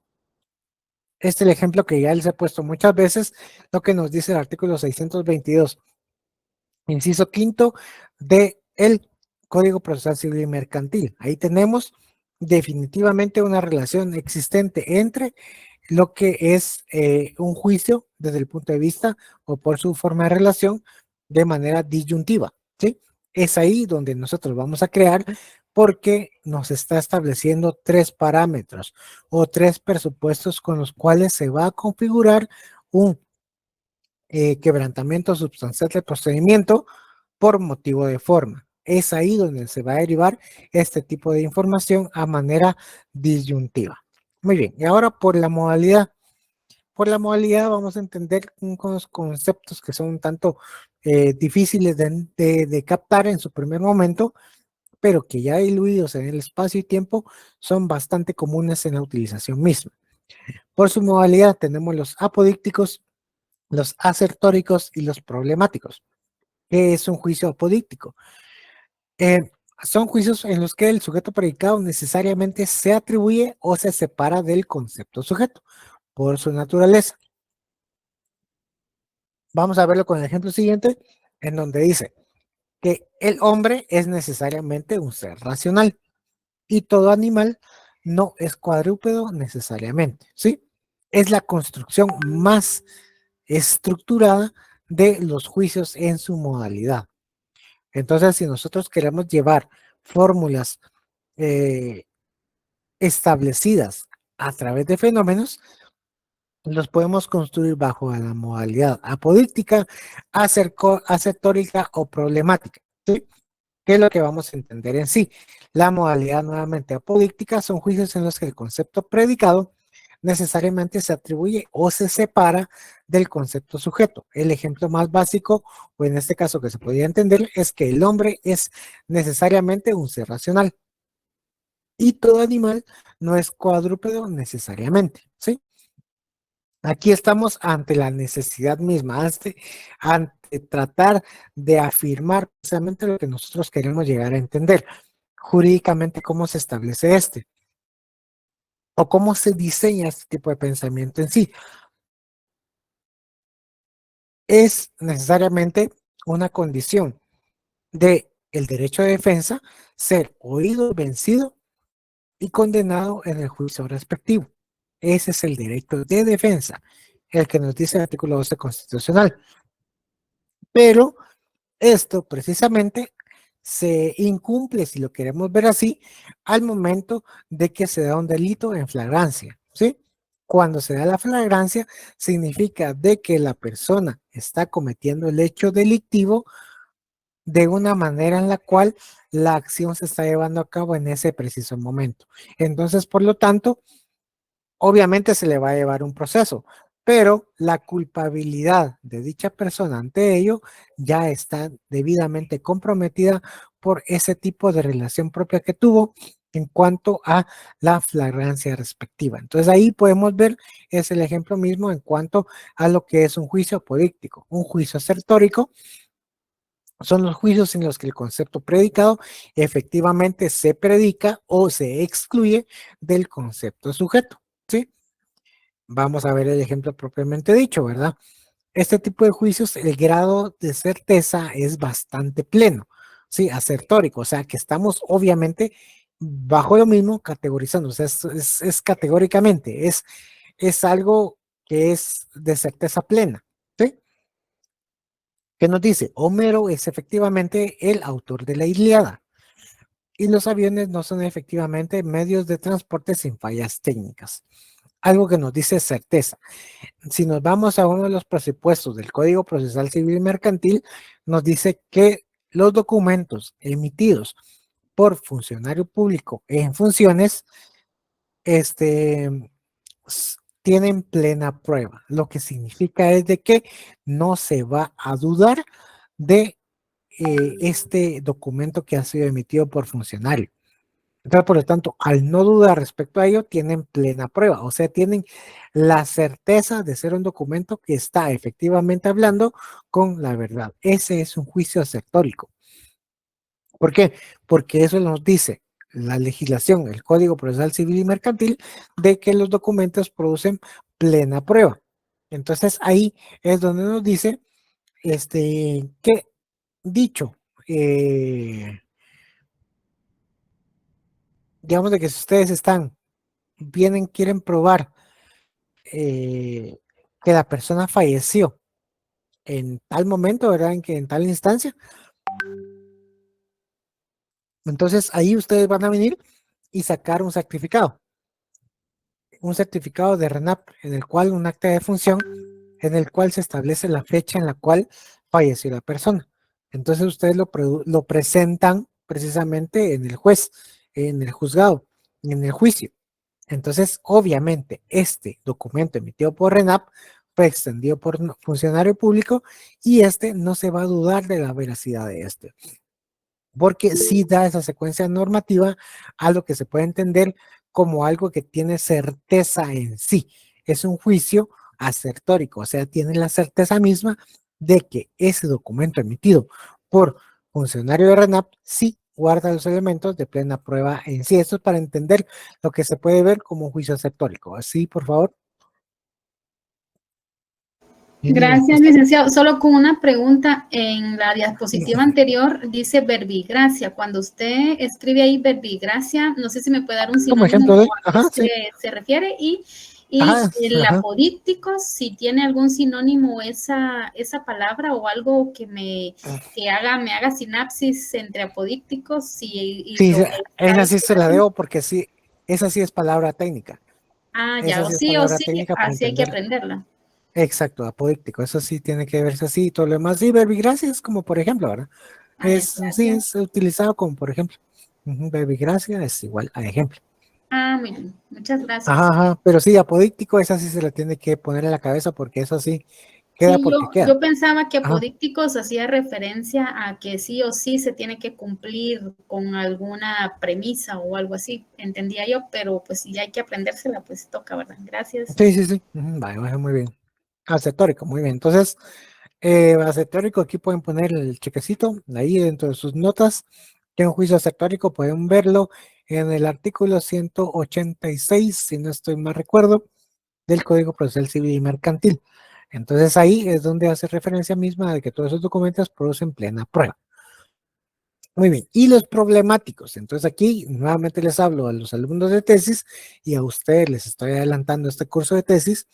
Este es el ejemplo que ya les he puesto muchas veces, lo que nos dice el artículo 622, inciso quinto del Código Procesal Civil y Mercantil. Ahí tenemos definitivamente una relación existente entre lo que es un juicio desde el punto de vista o por su forma de relación de manera disyuntiva, ¿sí? Es ahí donde nosotros vamos a crear porque nos está estableciendo tres parámetros o tres presupuestos con los cuales se va a configurar un quebrantamiento sustancial del procedimiento por motivo de forma. Es ahí donde se va a derivar este tipo de información a manera disyuntiva. Muy bien, y ahora por la modalidad. Por la modalidad vamos a entender unos conceptos que son un tanto difíciles de captar en su primer momento, pero que ya diluidos en el espacio y tiempo son bastante comunes en la utilización misma. Por su modalidad tenemos los apodícticos, los asertóricos y los problemáticos. ¿Qué es un juicio apodíctico? Son juicios en los que el sujeto predicado necesariamente se atribuye o se separa del concepto sujeto por su naturaleza. Vamos a verlo con el ejemplo siguiente, en donde dice que el hombre es necesariamente un ser racional y todo animal no es cuadrúpedo necesariamente, ¿sí? Es la construcción más estructurada de los juicios en su modalidad. Entonces, si nosotros queremos llevar fórmulas establecidas a través de fenómenos, los podemos construir bajo la modalidad apodíctica, asertórica o problemática, ¿sí? ¿Qué es lo que vamos a entender en sí? La modalidad nuevamente apodíctica son juicios en los que el concepto predicado necesariamente se atribuye o se separa del concepto sujeto. El ejemplo más básico, o en este caso que se podría entender, es que el hombre es necesariamente un ser racional y todo animal no es cuadrúpedo necesariamente, ¿sí? Aquí estamos ante la necesidad misma, ante tratar de afirmar precisamente lo que nosotros queremos llegar a entender. Jurídicamente, ¿cómo se establece o cómo se diseña este tipo de pensamiento en sí? Es necesariamente una condición de el derecho de defensa ser oído, vencido y condenado en el juicio respectivo. Ese es el derecho de defensa, el que nos dice el artículo 12 constitucional. Pero esto precisamente se incumple, si lo queremos ver así, al momento de que se da un delito en flagrancia, ¿sí? Cuando se da la flagrancia, significa de que la persona está cometiendo el hecho delictivo de una manera en la cual la acción se está llevando a cabo en ese preciso momento. Entonces, por lo tanto, obviamente se le va a llevar un proceso, pero la culpabilidad de dicha persona ante ello ya está debidamente comprometida por ese tipo de relación propia que tuvo en cuanto a la flagrancia respectiva. Entonces ahí podemos ver, es el ejemplo mismo en cuanto a lo que es un juicio apodíctico. Un juicio asertórico son los juicios en los que el concepto predicado efectivamente se predica o se excluye del concepto sujeto, ¿sí? Vamos a ver el ejemplo propiamente dicho, ¿verdad? Este tipo de juicios, el grado de certeza es bastante pleno, ¿sí? Asertórico, o sea que estamos obviamente bajo lo mismo categorizando, o sea, es categóricamente, es algo que es de certeza plena, ¿sí? ¿Qué nos dice? Homero es efectivamente el autor de la Ilíada y los aviones no son efectivamente medios de transporte sin fallas técnicas. Algo que nos dice certeza. Si nos vamos a uno de los presupuestos del Código Procesal Civil y Mercantil, nos dice que los documentos emitidos por funcionario público en funciones, tienen plena prueba. Lo que significa es de que no se va a dudar de este documento que ha sido emitido por funcionario. Entonces, por lo tanto, al no dudar respecto a ello, tienen plena prueba, o sea, tienen la certeza de ser un documento que está efectivamente hablando con la verdad. Ese es un juicio asertórico. ¿Por qué? Porque eso nos dice la legislación, el Código Procesal Civil y Mercantil, de que los documentos producen plena prueba. Entonces, ahí es donde nos dice que dicho, digamos de que si ustedes quieren probar que la persona falleció en tal momento, ¿verdad? En tal instancia. Entonces ahí ustedes van a venir y sacar un certificado de RENAP, en el cual un acta de función, en el cual se establece la fecha en la cual falleció la persona. Entonces ustedes lo presentan precisamente en el juez, en el juzgado, en el juicio. Entonces, obviamente, este documento emitido por RENAP fue extendido por un funcionario público y no se va a dudar de la veracidad de porque sí da esa secuencia normativa a lo que se puede entender como algo que tiene certeza en sí. Es un juicio asertórico, o sea, tiene la certeza misma de que ese documento emitido por funcionario de RENAP sí guarda los elementos de plena prueba en sí. Esto es para entender lo que se puede ver como un juicio asertórico. Así, por favor. Gracias, licenciado. Solo con una pregunta, en la diapositiva anterior dice verbigracia. Cuando usted escribe ahí verbigracia, no sé si me puede dar un Como sinónimo ejemplo de, a qué se refiere. Y el apodíctico, si tiene algún sinónimo esa palabra o algo que me haga sinapsis entre apodícticos. Sí, esa sí se la debo porque sí, esa sí es palabra técnica. Ah, esa ya, sí es sí o palabra sí, técnica para así hay que entenderla. aprenderla. Exacto, apodíctico, eso sí tiene que verse así y todo lo demás. Y verbigracia es como, por ejemplo, ¿verdad? Sí, es utilizado como, por ejemplo. Verbigracia es igual a ejemplo. Ah, muy bien, muchas gracias. Ajá, pero sí, apodíctico, esa sí se la tiene que poner en la cabeza porque eso sí queda Sí, porque queda. yo pensaba que apodícticos hacía referencia a que sí o sí se tiene que cumplir con alguna premisa o algo así, entendía yo, pero pues si hay que aprendérsela, pues toca, ¿verdad? Gracias. Sí. Vale, muy bien. Aceptórico, muy bien. Entonces, aceptórico, aquí pueden poner el chequecito ahí dentro de sus notas. Que un juicio aceptórico pueden verlo en el artículo 186, si no estoy mal recuerdo, del Código Procesal Civil y Mercantil. Entonces ahí es donde hace referencia misma de que todos esos documentos producen plena prueba. Muy bien, y los problemáticos. Entonces aquí nuevamente les hablo a los alumnos de tesis y a ustedes les estoy adelantando este curso de tesis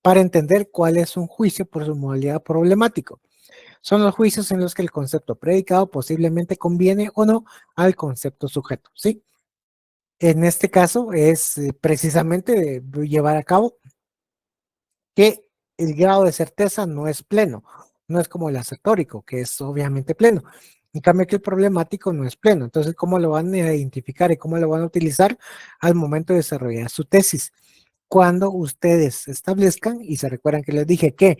para entender cuál es un juicio por su modalidad problemático. Son los juicios en los que el concepto predicado posiblemente conviene o no al concepto sujeto, ¿sí? En este caso es precisamente llevar a cabo que el grado de certeza no es pleno, no es como el asertórico, que es obviamente pleno. En cambio que el problemático no es pleno. Entonces, ¿cómo lo van a identificar y cómo lo van a utilizar al momento de desarrollar su tesis? Cuando ustedes establezcan, y se recuerdan que les dije que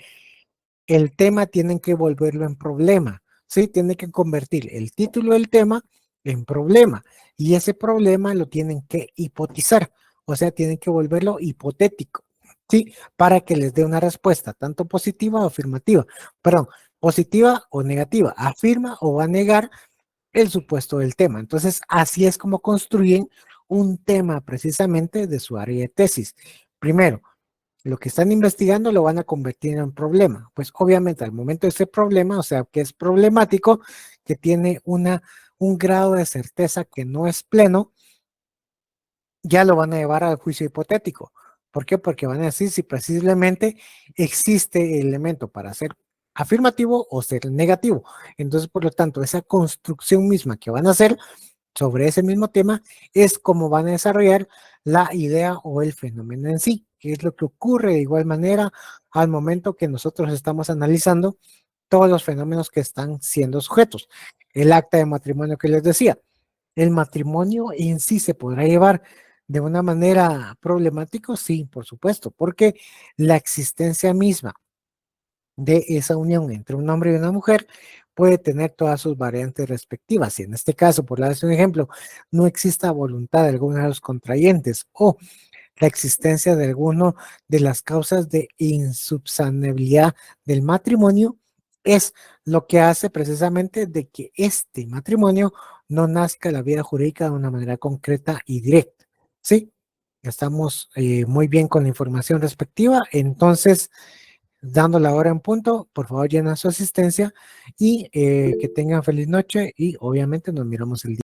el tema tienen que volverlo en problema, ¿sí? Tienen que convertir el título del tema en problema y ese problema lo tienen que hipotizar, o sea, tienen que volverlo hipotético, ¿sí? Para que les dé una respuesta, tanto positiva o afirmativa, perdón, positiva o negativa, afirma o va a negar el supuesto del tema. Entonces, así es como construyen un tema precisamente de su área de tesis. Primero, lo que están investigando lo van a convertir en problema. Pues obviamente al momento de ese problema, o sea, que es problemático, que tiene un grado de certeza que no es pleno, ya lo van a llevar al juicio hipotético. ¿Por qué? Porque van a decir si precisamente existe el elemento para ser afirmativo o ser negativo. Entonces, por lo tanto, esa construcción misma que van a hacer sobre ese mismo tema es cómo van a desarrollar la idea o el fenómeno en sí, que es lo que ocurre de igual manera al momento que nosotros estamos analizando todos los fenómenos que están siendo sujetos. El acta de matrimonio que les decía, ¿el matrimonio en sí se podrá llevar de una manera problemática? Sí, por supuesto, porque la existencia misma de esa unión entre un hombre y una mujer puede tener todas sus variantes respectivas. Si en este caso, por darles un ejemplo, no exista voluntad de alguno de los contrayentes o la existencia de alguno de las causas de insubsanabilidad del matrimonio, es lo que hace precisamente de que este matrimonio no nazca la vida jurídica de una manera concreta y directa. ¿Sí? Estamos muy bien con la información respectiva, entonces, dando la hora en punto, por favor llena su asistencia y que tengan feliz noche y obviamente nos miramos el día.